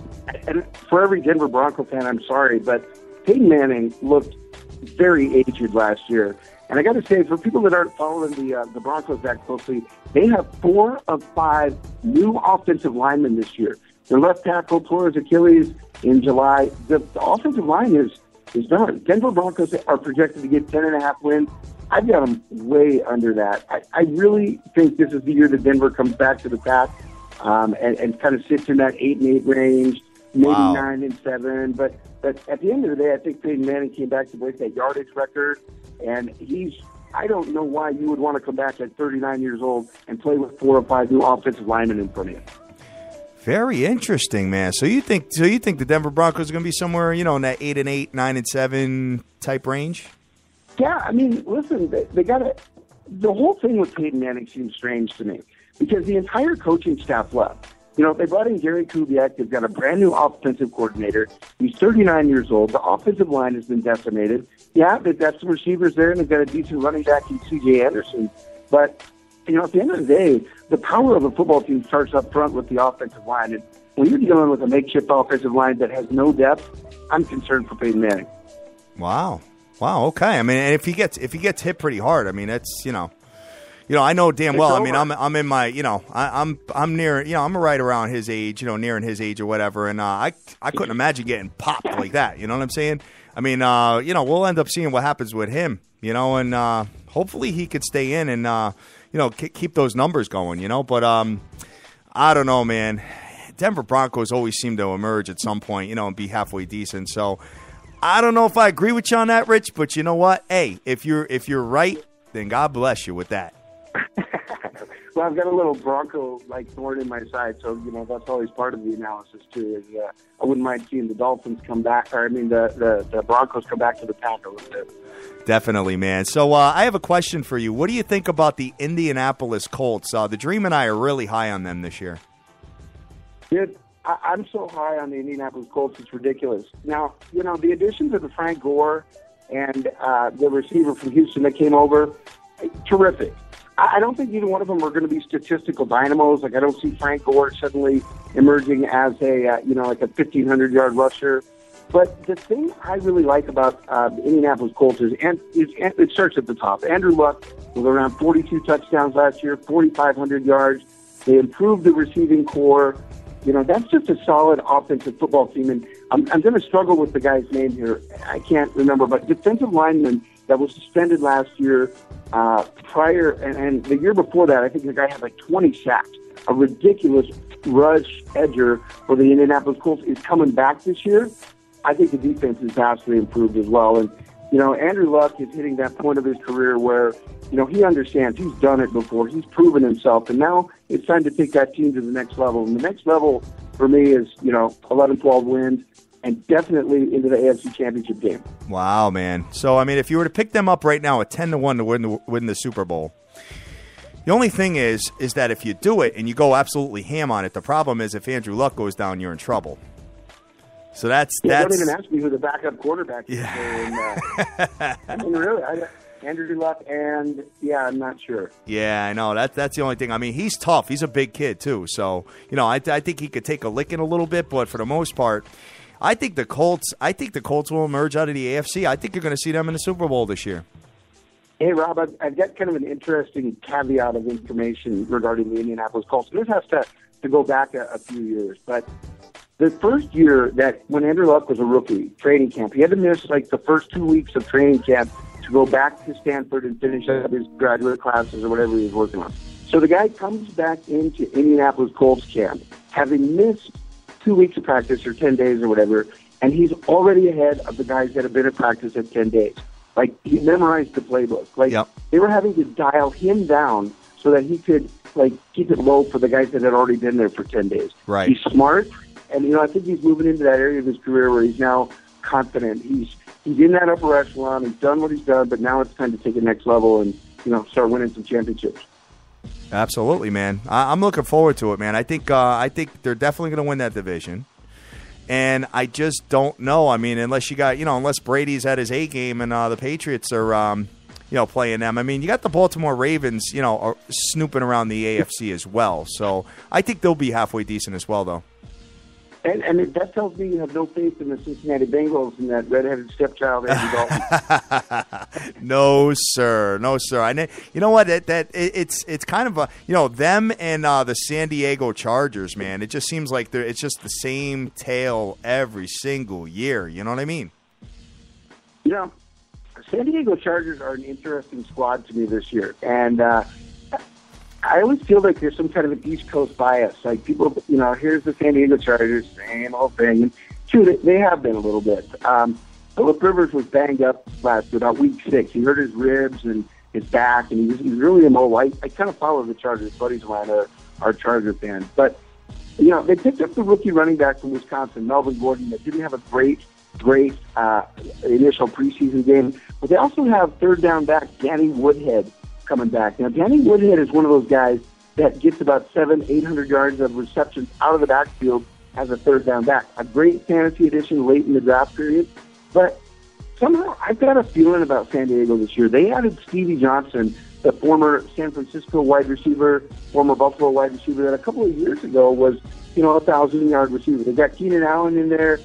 and for every Denver Bronco fan, I'm sorry, but Peyton Manning looked very aged last year. And I got to say, for people that aren't following the Broncos that closely, they have 4 of 5 new offensive linemen this year. Their left tackle tore his Achilles in July. The offensive line is done. Denver Broncos are projected to get 10.5 wins. I've got them way under that. I really think this is the year that Denver comes back to the pack. And kind of sits in that 8-8 range, maybe 9-7. But at the end of the day, I think Peyton Manning came back to break that yardage record. And I don't know why you would want to come back at 39 years old and play with 4 or 5 new offensive linemen in front of you. Very interesting, man. So you think the Denver Broncos are going to be somewhere, in that 8-8, 9-7 type range? Yeah, I mean, listen, they got to. The whole thing with Peyton Manning seems strange to me, because the entire coaching staff left. They brought in Gary Kubiak. They've got a brand new offensive coordinator. He's 39 years old. The offensive line has been decimated. Yeah, they've got some receivers there, and they've got a decent running back in C.J. Anderson. But, at the end of the day, the power of a football team starts up front with the offensive line. And when you're dealing with a makeshift offensive line that has no depth, I'm concerned for Peyton Manning. Wow. Okay. I mean, and if he gets hit pretty hard, I mean, that's, I know damn well. I mean, I'm in my, I'm near, I'm right around his age, nearing his age or whatever, and I couldn't imagine getting popped like that. You know what I'm saying? I mean, we'll end up seeing what happens with him, and hopefully he could stay in and keep those numbers going, But I don't know, man. Denver Broncos always seem to emerge at some point, and be halfway decent. So I don't know if I agree with you on that, Rich. But you know what? Hey, if you're right, then God bless you with that. Well, I've got a little Bronco thorn in my side, so that's always part of the analysis too. Is I wouldn't mind seeing the Dolphins come back, or the Broncos come back to the pack a little bit. Definitely, man. So I have a question for you. What do you think about the Indianapolis Colts? The Dream and I are really high on them this year. Dude, I'm so high on the Indianapolis Colts, it's ridiculous. Now, the additions of the Frank Gore and the receiver from Houston that came over, terrific. I don't think either one of them are going to be statistical dynamos. I don't see Frank Gore suddenly emerging as a, a 1,500-yard rusher. But the thing I really like about the Indianapolis Colts is it starts at the top. Andrew Luck with around 42 touchdowns last year, 4,500 yards. They improved the receiving core. That's just a solid offensive football team. And I'm going to struggle with the guy's name here. I can't remember, but defensive lineman that was suspended last year, prior, and the year before that, I think the guy had 20 sacks. A ridiculous rush edger for the Indianapolis Colts is coming back this year. I think the defense is vastly improved as well. And, Andrew Luck is hitting that point of his career where, he understands. He's done it before. He's proven himself. And now it's time to take that team to the next level. And the next level for me is, 11, 12 wins. and definitely into the AFC Championship game. Wow, man. So, I mean, if you were to pick them up right now at 10-1 to win the Super Bowl, the only thing is that if you do it and you go absolutely ham on it, the problem is if Andrew Luck goes down, you're in trouble. So that's don't even ask me who the backup quarterback is. Yeah. I mean, really, Andrew Luck, and I'm not sure. Yeah, I know. That's the only thing. I mean, he's tough. He's a big kid too. So I think he could take a licking a little bit, but for the most part, I think the Colts will emerge out of the AFC. I think you're going to see them in the Super Bowl this year. Hey, Rob, I've got kind of an interesting caveat of information regarding the Indianapolis Colts. This has to go back a few years, but the first year that when Andrew Luck was a rookie, training camp, he had to miss like the first 2 weeks of training camp to go back to Stanford and finish up his graduate classes or whatever he was working on. So the guy comes back into Indianapolis Colts camp, having missed 2 weeks of practice or 10 days or whatever, and he's already ahead of the guys that have been at practice at 10 days. Like, he memorized the playbook. Like, They were having to dial him down so that he could, like, keep it low for the guys that had already been there for 10 days. Right. He's smart, and, I think he's moving into that area of his career where he's now confident. He's in that upper echelon. He's done what he's done, but now it's time to take it next level and, start winning some championships. Absolutely, man. I'm looking forward to it, man. I think they're definitely going to win that division. And I just don't know. I mean, unless you got, unless Brady's at his A game and the Patriots are, playing them. I mean, you got the Baltimore Ravens, are snooping around the AFC as well. So I think they'll be halfway decent as well, though. And that tells me you have no faith in the Cincinnati Bengals and that redheaded stepchild Andy Dalton. No, sir. You know what? It's kind of a them and the San Diego Chargers, man. It just seems like it's just the same tale every single year. You know what I mean? San Diego Chargers are an interesting squad to me this year, and I always feel like there's some kind of an East Coast bias. Like, people, here's the San Diego Chargers, same old thing. And true, they have been a little bit. Phillip Rivers was banged up last about week 6. He hurt his ribs and his back, and he's really immobile. I kind of follow the Chargers. Buddies of mine are Charger fans. But, they picked up the rookie running back from Wisconsin, Melvin Gordon, that didn't have a great initial preseason game. But they also have third down back Danny Woodhead coming back. Now, Danny Woodhead is one of those guys that gets about 700-800 yards of receptions out of the backfield as a third down back. A great fantasy addition late in the draft period. But somehow I've got a feeling about San Diego this year. They added Stevie Johnson, the former San Francisco wide receiver, former Buffalo wide receiver, that a couple of years ago was, a 1,000-yard receiver. They got Keenan Allen in there.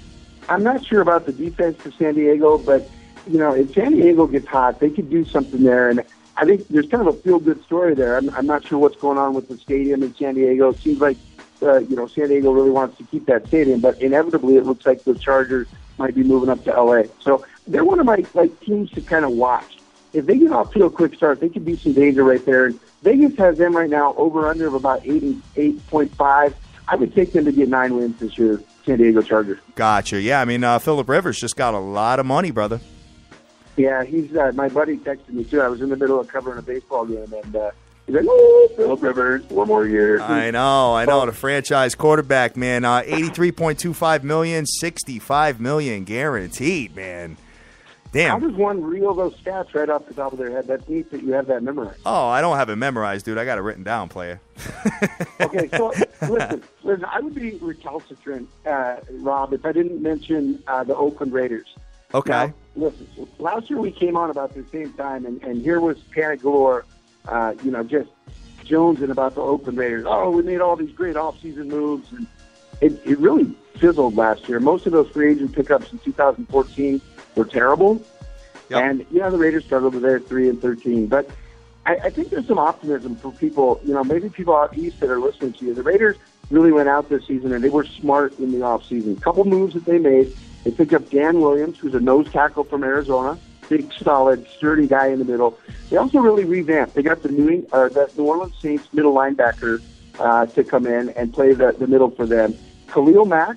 I'm not sure about the defense for San Diego, but, if San Diego gets hot, they could do something there. And I think there's kind of a feel-good story there. I'm not sure what's going on with the stadium in San Diego. It seems like, San Diego really wants to keep that stadium, but inevitably it looks like the Chargers might be moving up to L.A. So they're one of my teams to kind of watch. If they get off to a quick start, they could be some danger right there. And Vegas has them right now over-under of about 8.5. I would take them to get 9 wins this year, San Diego Chargers. Gotcha. Yeah, I mean, Phillip Rivers just got a lot of money, brother. Yeah, he's my buddy texted me, too. I was in the middle of covering a baseball game, and he's like, oh, Phillip Rivers, 4 more years. I know. The franchise quarterback, man. $83.25 million, $65 million guaranteed, man. Damn. How does one reel those stats right off the top of their head? That's neat that you have that memorized. Oh, I don't have it memorized, dude. I got it written down, player. Okay, so listen, I would be recalcitrant, Rob, if I didn't mention the Oakland Raiders. Okay. Now, listen, last year we came on about the same time, and here was panic galore, just jonesing about the Oakland Raiders. Oh, we made all these great off-season moves, and it really fizzled last year. Most of those free agent pickups in 2014 were terrible. Yep. And, the Raiders struggled with their 3-13. But I think there's some optimism for people, maybe people out east that are listening to you. The Raiders really went out this season, and they were smart in the offseason. A couple moves that they made. They picked up Dan Williams, who's a nose tackle from Arizona, big, solid, sturdy guy in the middle. They also really revamped. They got the New Orleans Saints middle linebacker to come in and play the middle for them. Khalil Mack,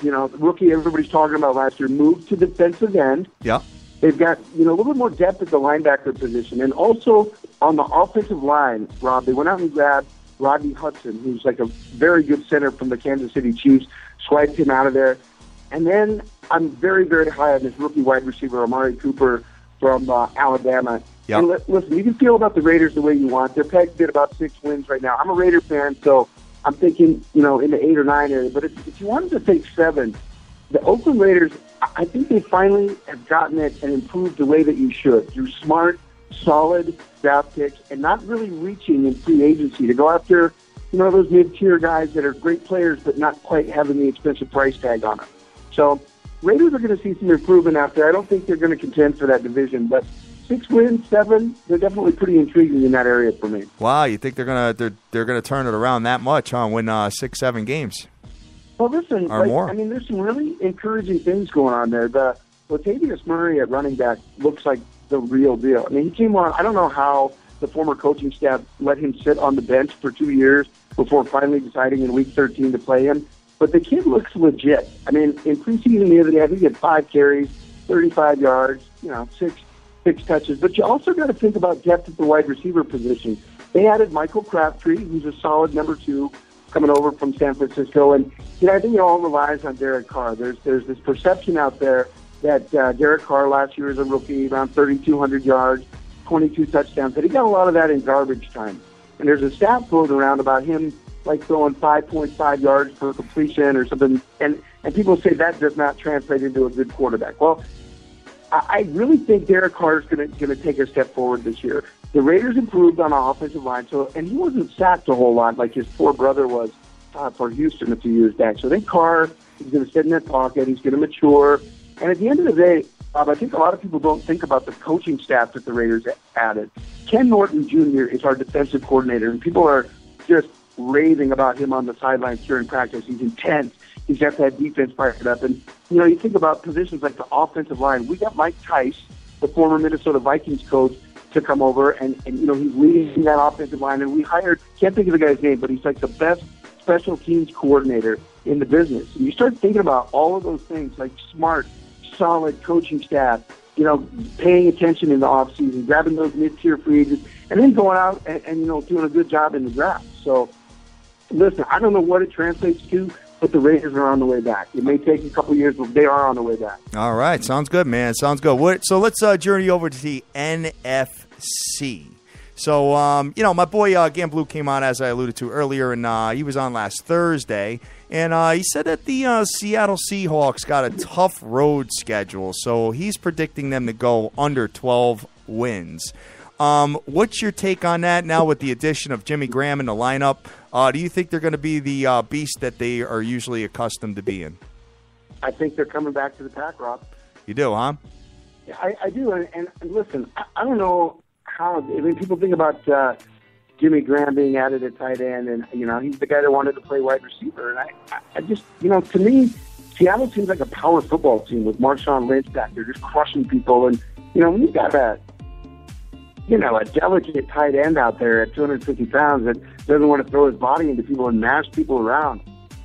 the rookie everybody's talking about last year, moved to defensive end. Yeah. They've got, a little bit more depth at the linebacker position. And also on the offensive line, Rob, they went out and grabbed Rodney Hudson, who's like a very good center from the Kansas City Chiefs, swiped him out of there. And then I'm very, very high on this rookie wide receiver, Amari Cooper from Alabama. Yep. And listen, you can feel about the Raiders the way you want. They're pegged at about 6 wins right now. I'm a Raider fan, so I'm thinking, in the 8 or 9 area. But if you wanted to take 7, the Oakland Raiders, I think they finally have gotten it and improved the way that you should, through smart, solid draft picks and not really reaching in free agency to go after, those mid-tier guys that are great players but not quite having the expensive price tag on them. So Raiders are going to see some improvement out there. I don't think they're going to contend for that division, but 6 wins, 7, they're definitely pretty intriguing in that area for me. Wow, you think they're gonna turn it around that much, huh? Win 6, 7 games? Well, listen, more. there's some really encouraging things going on there. The Latavius Murray at running back looks like the real deal. I mean, he came on. I don't know how the former coaching staff let him sit on the bench for 2 years before finally deciding in Week 13 to play him. But the kid looks legit. I mean, in preseason the other day, I think he had 5 carries, 35 yards, 6 touches. But you also got to think about depth at the wide receiver position. They added Michael Crabtree, who's a solid number 2, coming over from San Francisco. And, I think it all relies on Derek Carr. There's this perception out there that Derek Carr last year as a rookie, around 3,200 yards, 22 touchdowns. But he got a lot of that in garbage time. And there's a stat floating around about him, like throwing 5.5 yards per completion or something. And people say that does not translate into a good quarterback. Well, I really think Derek Carr is going to take a step forward this year. The Raiders improved on the offensive line, and he wasn't sacked a whole lot like his poor brother was for Houston a few years back. So I think Carr is going to sit in that pocket. He's going to mature. And at the end of the day, Bob, I think a lot of people don't think about the coaching staff that the Raiders added. Ken Norton Jr. is our defensive coordinator, and people are just raving about him on the sidelines during practice. He's intense. He's got that defense fired up. And, you think about positions like the offensive line. We got Mike Tice, the former Minnesota Vikings coach, to come over, and he's leading that offensive line. And we hired, can't think of the guy's name, but he's like the best special teams coordinator in the business. And you start thinking about all of those things, like smart, solid coaching staff, paying attention in the offseason, grabbing those mid-tier free agents, and then going out and doing a good job in the draft. So, listen, I don't know what it translates to, but the Raiders are on the way back. It may take a couple years, but they are on the way back. All right. Sounds good, man. Sounds good. So let's journey over to the NFC. So, my boy Gamblu came on, as I alluded to earlier, and he was on last Thursday. And he said that the Seattle Seahawks got a tough road schedule, so he's predicting them to go under 12 wins. What's your take on that now with the addition of Jimmy Graham in the lineup? Do you think they're going to be the beast that they are usually accustomed to being? I think they're coming back to the pack, Rob. You do, huh? Yeah, I do. And listen, I don't know how. I mean, people think about Jimmy Graham being added at tight end, and he's the guy that wanted to play wide receiver. And I just, to me, Seattle seems like a power football team with Marshawn Lynch back there just crushing people. And when you've got a delicate tight end out there at 250 pounds that doesn't want to throw his body into people and mash people around,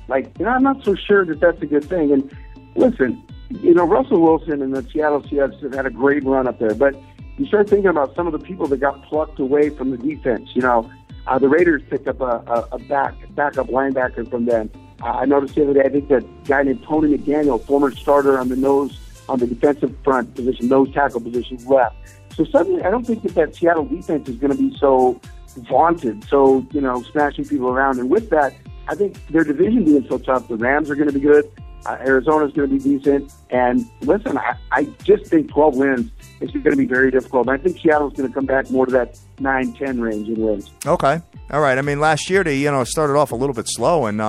I'm not so sure that that's a good thing. And listen, Russell Wilson and the Seattle Seahawks have had a great run up there, but you start thinking about some of the people that got plucked away from the defense. The Raiders picked up a backup linebacker from them. I noticed the other day, I think that guy named Tony McDaniel, former starter on the defensive front position, nose tackle position, left. So suddenly, I don't think that Seattle defense is going to be so vaunted, so, smashing people around. And with that, I think their division being so tough, the Rams are going to be good. Arizona's going to be decent. And listen, I just think 12 wins is going to be very difficult. I think Seattle's going to come back more to that 9-10 range in wins. Okay. All right. I mean, last year they, started off a little bit slow and,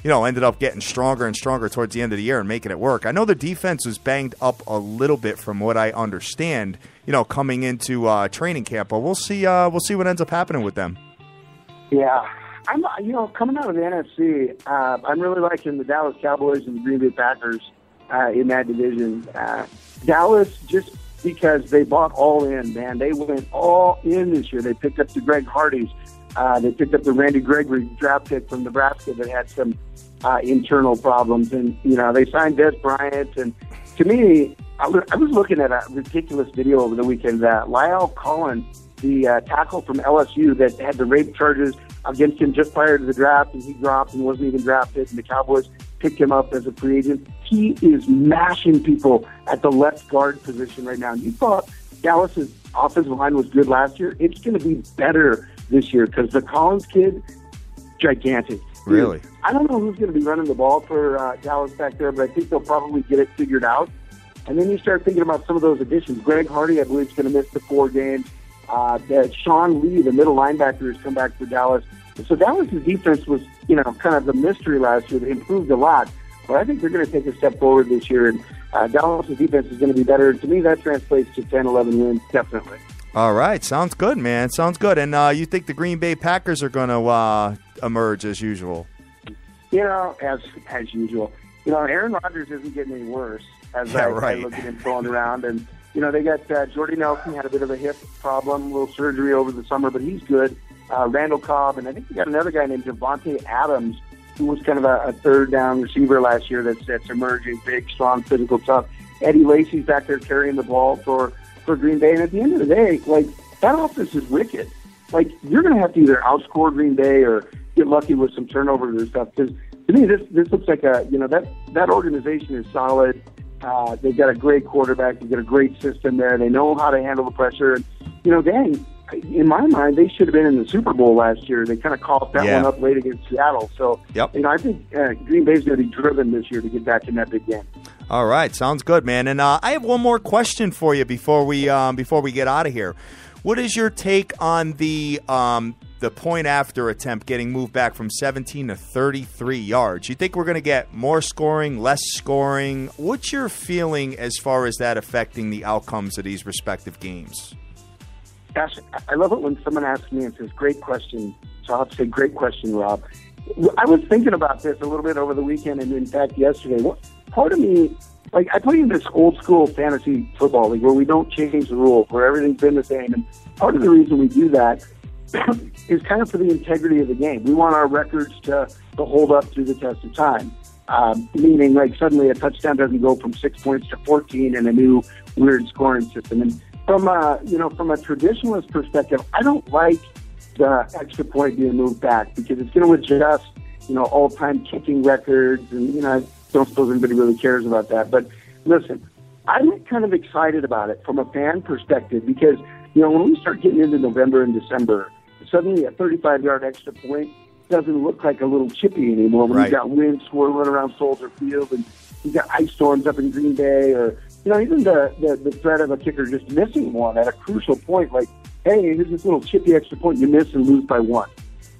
ended up getting stronger and stronger towards the end of the year and making it work. I know the defense was banged up a little bit from what I understand, coming into training camp. But we'll see what ends up happening with them. Yeah. I'm, coming out of the NFC, I'm really liking the Dallas Cowboys and the Green Bay Packers in that division. Dallas, just because they bought all in, man. They went all in this year. They picked up the Greg Hardys. They picked up the Randy Gregory draft pick from Nebraska that had some internal problems. And, they signed Des Bryant. And to me, I was looking at a ridiculous video over the weekend. Lyle Collins, the tackle from LSU that had the rape charges against him just prior to the draft, and he dropped and wasn't even drafted, and the Cowboys picked him up as a free agent. he is mashing people at the left guard position right now. And you thought Dallas's offensive line was good last year. It's going to be better this year because the Collins kid, gigantic. Really? I don't know who's going to be running the ball for Dallas back there, but I think they'll probably get it figured out. And then you start thinking about some of those additions. Greg Hardy, I believe, is going to miss the 4 games. Sean Lee, the middle linebacker, has come back for Dallas. So Dallas' defense was, kind of the mystery last year. They improved a lot. But I think they're going to take a step forward this year. And Dallas' defense is going to be better. To me, that translates to 10, 11 wins, definitely. All right. Sounds good, man. Sounds good. And you think the Green Bay Packers are going to emerge as usual? As usual. Aaron Rodgers isn't getting any worse as I look at him throwing around. And, they got Jordy Nelson had a bit of a hip problem, a little surgery over the summer, but he's good. Randall Cobb, and I think we got another guy named Devontae Adams, who was kind of a third down receiver last year that's emerging, big, strong, physical, tough. Eddie Lacy's back there carrying the ball for Green Bay. And at the end of the day, that offense is wicked. You're going to have to either outscore Green Bay or get lucky with some turnovers or stuff. Because to me, this looks like that organization is solid. They've got a great quarterback. They've got a great system there. They know how to handle the pressure. And, dang, in my mind, they should have been in the Super Bowl last year. They kind of coughed that one up late against Seattle. So, I think Green Bay's going to be driven this year to get back in that big game. All right, sounds good, man. And I have one more question for you before we get out of here. What is your take on the point after attempt getting moved back from 17 to 33 yards? You think we're going to get more scoring, less scoring? What's your feeling as far as that affecting the outcomes of these respective games? Gosh, I love it when someone asks me and says, great question. So I'll have to say, great question, Rob. I was thinking about this a little bit over the weekend and, in fact, yesterday. Part of me, I play in this old-school fantasy football league where we don't change the rules, where everything's been the same. And part of the reason we do that is kind of for the integrity of the game. We want our records to hold up through the test of time. Meaning, suddenly a touchdown doesn't go from 6 points to 14 in a new weird scoring system. And from a traditionalist perspective, I don't like the extra point being moved back because it's going to adjust, all-time kicking records. And, I don't suppose anybody really cares about that. But listen, I'm kind of excited about it from a fan perspective because, when we start getting into November and December, suddenly a 35-yard extra point doesn't look like a little chippy anymore when you've got wind swirling around Soldier Field and you've got ice storms up in Green Bay or, even the threat of a kicker just missing one at a crucial point. Hey, here's this little chippy extra point you miss and lose by 1.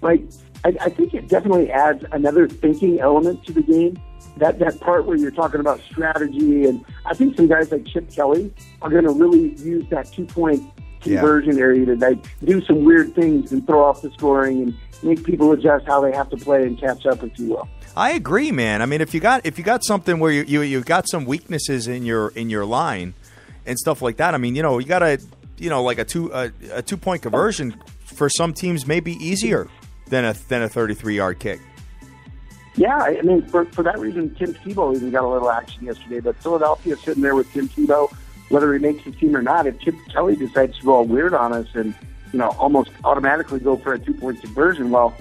I think it definitely adds another thinking element to the game. That part where you're talking about strategy, and I think some guys like Chip Kelly are going to really use that 2-point conversion area to do some weird things and throw off the scoring and make people adjust how they have to play and catch up, if you will. I agree, man. I mean, if you got something where you've got some weaknesses in your line and stuff like that, I mean, you got a 2-point conversion for some teams may be easier than a 33-yard kick. Yeah, I mean, for that reason, Tim Tebow even got a little action yesterday. But Philadelphia sitting there with Tim Tebow, whether he makes the team or not, if Chip Kelly decides to go all weird on us and, almost automatically go for a 2-point conversion, well,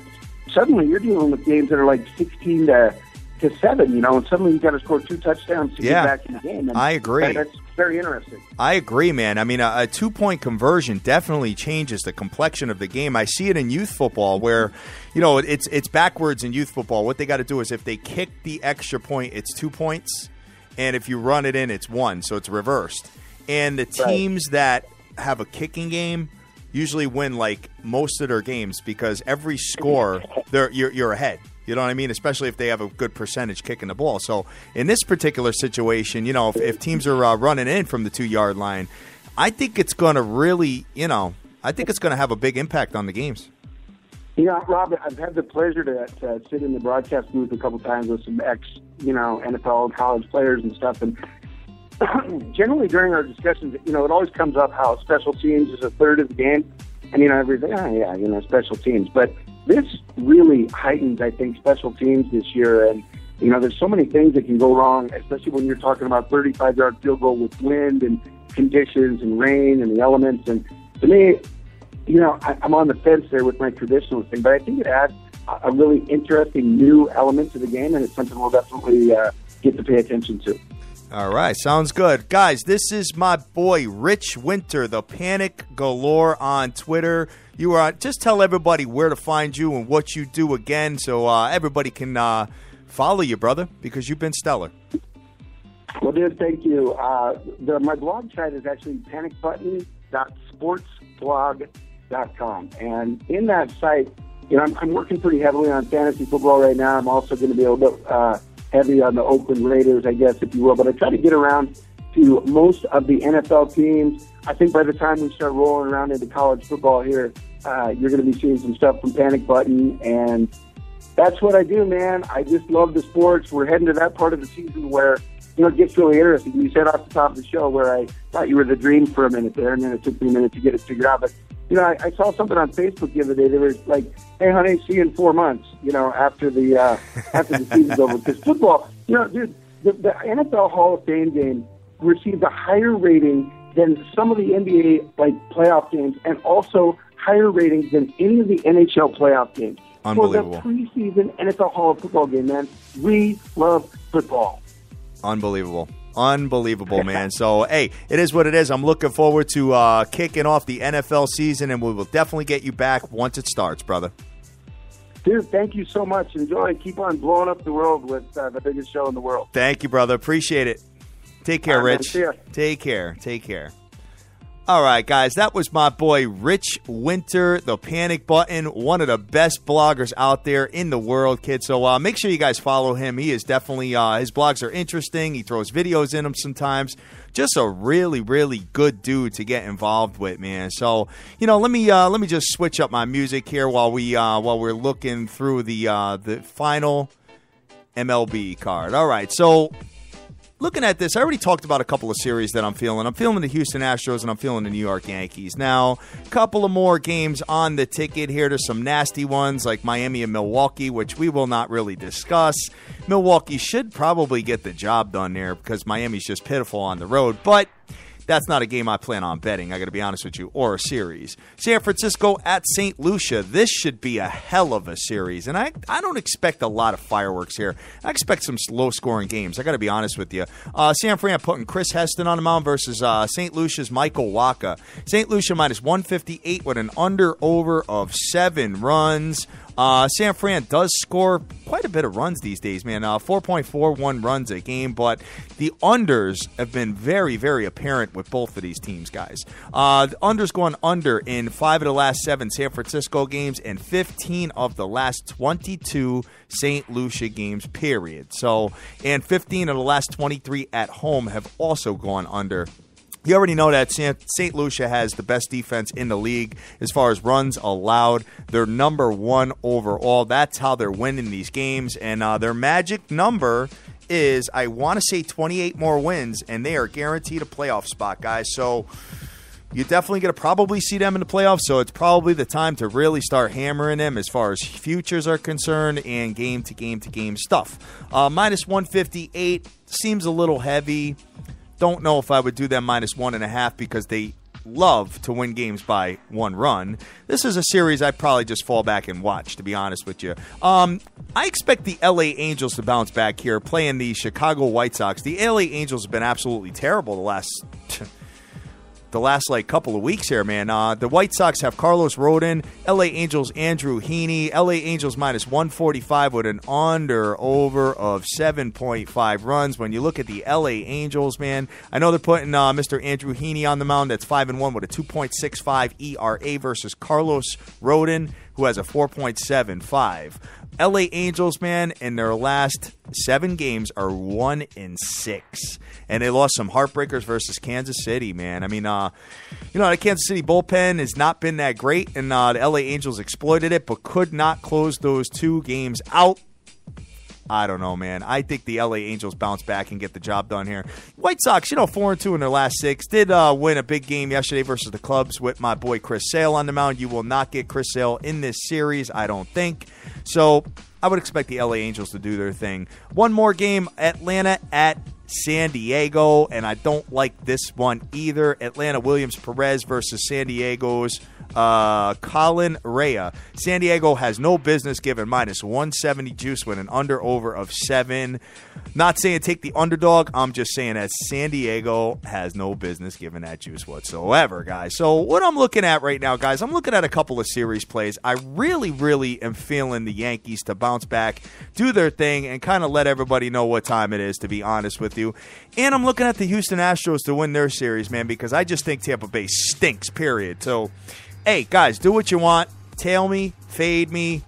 suddenly you're dealing with games that are 16 to 7, and suddenly you've got to score 2 touchdowns to get back in the game. And I agree. That's very interesting. I agree, man. I mean, a 2-point conversion definitely changes the complexion of the game. I see it in youth football where, it's backwards in youth football. What they got to do is if they kick the extra point, it's 2 points. And if you run it in, it's 1. So it's reversed. And the teams that have a kicking game usually win most of their games because every score, you're ahead. You know what I mean? Especially if they have a good percentage kicking the ball. So in this particular situation, if teams are running in from the 2-yard line, I think it's going to really, I think it's going to have a big impact on the games. Rob, I've had the pleasure to sit in the broadcast booth a couple times with some NFL college players and stuff. And generally during our discussions, it always comes up how special teams is a third of the game. And, everything, special teams. But this really heightens, I think, special teams this year. And, there's so many things that can go wrong, especially when you're talking about 35-yard field goal with wind and conditions and rain and the elements. And to me, I'm on the fence there with my traditional thing, but I think it adds a really interesting new element to the game, and it's something we'll definitely get to pay attention to. All right, sounds good. Guys, this is my boy Rich Winter, the Panic Galore on Twitter. You are just tell everybody where to find you and what you do again, so everybody can follow you, brother, because you've been stellar. Well, dude, thank you. My blog site is actually panicbutton.sportsblog.com, and in that site, I'm working pretty heavily on fantasy football right now. I'm also going to be a little bit heavy on the Oakland Raiders, I guess, if you will. But I try to get around to most of the NFL teams. I think by the time we start rolling around into college football here, you're going to be seeing some stuff from Panic Button. And that's what I do, man. I just love the sports. We're heading to that part of the season where, it gets really interesting. You said off the top of the show where I thought you were the dream for a minute there, and then it took me a minute to get it figured out. But I saw something on Facebook the other day. They were like, "Hey, honey, see you in 4 months." After the season's over, because football, dude, the NFL Hall of Fame game received a higher rating than some of the NBA playoff games, and also higher ratings than any of the NHL playoff games. Unbelievable. For the preseason NFL Hall of Football game, man, we love football. Unbelievable, man. So, hey, it is what it is. I'm looking forward to kicking off the NFL season, and we will definitely get you back once it starts, brother. Dude, thank you so much. Enjoy. Keep on blowing up the world with the biggest show in the world. Thank you, brother. Appreciate it. Take care, Rich. Man, Take care. All right, guys, that was my boy Rich Winter, the Panic Button, one of the best bloggers out there in the world, kid. So make sure you guys follow him. He is definitely, his blogs are interesting. He throws videos in them sometimes. Just a really, really good dude to get involved with, man. So, let me just switch up my music here while we're looking through the final MLB card. All right, so looking at this, I already talked about a couple of series that I'm feeling. I'm feeling the Houston Astros, and I'm feeling the New York Yankees. Now, a couple of more games on the ticket here. There's some nasty ones like Miami and Milwaukee, which we will not really discuss. Milwaukee should probably get the job done there because Miami's just pitiful on the road, but that's not a game I plan on betting, I got to be honest with you, or a series. San Francisco at St. Lucia. This should be a hell of a series, and I don't expect a lot of fireworks here. I expect some low-scoring games, I got to be honest with you. San Fran putting Chris Heston on the mound versus St. Lucia's Michael Wacha. St. Lucia minus 158 with an under-over of 7 runs. San Fran does score quite a bit of runs these days, man. 4.41 runs a game, but the unders have been very, very apparent with both of these teams, guys. The unders going under in 5 of the last 7 San Francisco games and 15 of the last 22 St. Lucia games, period. So, and 15 of the last 23 at home have also gone under. You already know that St. Lucia has the best defense in the league as far as runs allowed. They're number 1 overall. That's how they're winning these games. And their magic number is, I want to say, 28 more wins, and they are guaranteed a playoff spot, guys. So you're definitely going to probably see them in the playoffs, so it's probably the time to really start hammering them as far as futures are concerned and game-to-game stuff. Minus 158 seems a little heavy. Don't know if I would do them minus 1.5 because they love to win games by 1 run. This is a series I'd probably just fall back and watch, to be honest with you. I expect the LA Angels to bounce back here playing the Chicago White Sox. The LA Angels have been absolutely terrible the last couple of weeks here, man. The White Sox have Carlos Rodon, LA Angels Andrew Heaney, LA Angels minus 145 with an under-over of 7.5 runs. When you look at the LA Angels, man, I know they're putting Mr. Andrew Heaney on the mound. That's 5-1 with a 2.65 ERA versus Carlos Rodon, who has a 4.75. LA Angels, man, in their last 7 games are 1-6. And they lost some heartbreakers versus Kansas City, man. I mean, the Kansas City bullpen has not been that great, and the LA Angels exploited it, but could not close those 2 games out. I don't know, man. I think the LA Angels bounce back and get the job done here. White Sox, 4-2 in their last 6. Did win a big game yesterday versus the Cubs with my boy Chris Sale on the mound. You will not get Chris Sale in this series, I don't think. So I would expect the LA Angels to do their thing. One more game, Atlanta at San Diego, and I don't like this one either. Atlanta Williams Perez versus San Diego's Colin Rea. San Diego has no business giving minus 170 juice with an under-over of 7. Not saying take the underdog. I'm just saying that San Diego has no business giving that juice whatsoever, guys. So what I'm looking at right now, guys, I'm looking at a couple of series plays. I really, really am feeling the Yankees to bounce back, do their thing, and kind of let everybody know what time it is, to be honest with you. And I'm looking at the Houston Astros to win their series, man, because I just think Tampa Bay stinks, period. So, hey, guys, do what you want. Tail me, fade me,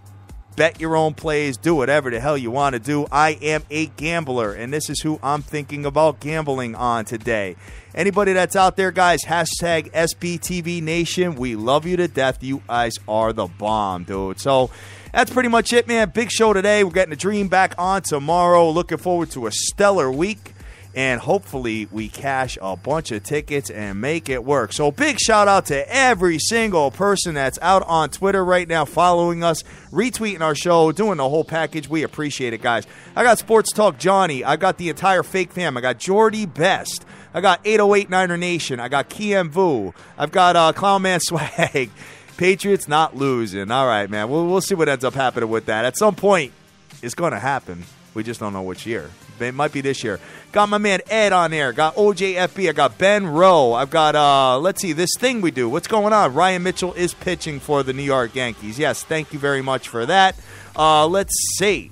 bet your own plays, do whatever the hell you want to do. I am a gambler, and this is who I'm thinking about gambling on today. Anybody that's out there, guys, hashtag SBTVNation. We love you to death. You guys are the bomb, dude. So that's pretty much it, man. Big show today. We're getting the dream back on tomorrow. Looking forward to a stellar week. And hopefully we cash a bunch of tickets and make it work. So big shout out to every single person that's out on Twitter right now following us, retweeting our show, doing the whole package. We appreciate it, guys. I got Sports Talk Johnny. I got the entire fake fam. I got Jordy Best. I got 808 Niner Nation. I got Kiem Vu. I've got Clownman Swag. Patriots not losing. All right, man. We'll see what ends up happening with that. At some point, it's going to happen. We just don't know which year. It might be this year. Got my man Ed on there. Got OJFB. I got Ben Rowe. I've got, let's see, this thing we do. What's going on? Ryan Mitchell is pitching for the New York Yankees. Yes, thank you very much for that. Let's see.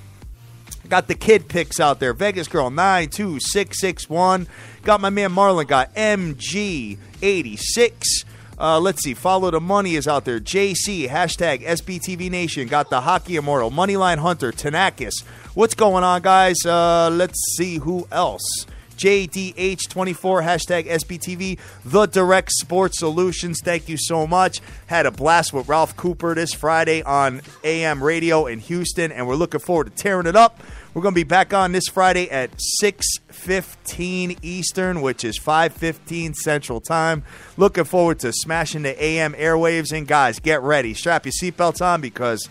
Got the kid picks out there. Vegas Girl 92661. Got my man Marlon. Got MG86. Let's see. Follow the Money is out there. JC, hashtag SBTV Nation. Got the Hockey Immortal. Moneyline Hunter, Tanakis. What's going on, guys? Let's see who else. JDH24, hashtag SBTV. The Direct Sports Solutions. Thank you so much. Had a blast with Ralph Cooper this Friday on AM radio in Houston, and we're looking forward to tearing it up. We're going to be back on this Friday at 6:15 Eastern, which is 5:15 Central Time. Looking forward to smashing the AM airwaves. And, guys, get ready. Strap your seatbelts on because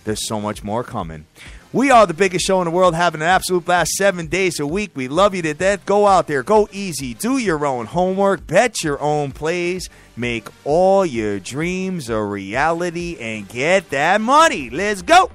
there's so much more coming. We are the biggest show in the world, having an absolute blast 7 days a week. We love you to death. Go out there. Go easy. Do your own homework. Bet your own plays. Make all your dreams a reality and get that money. Let's go.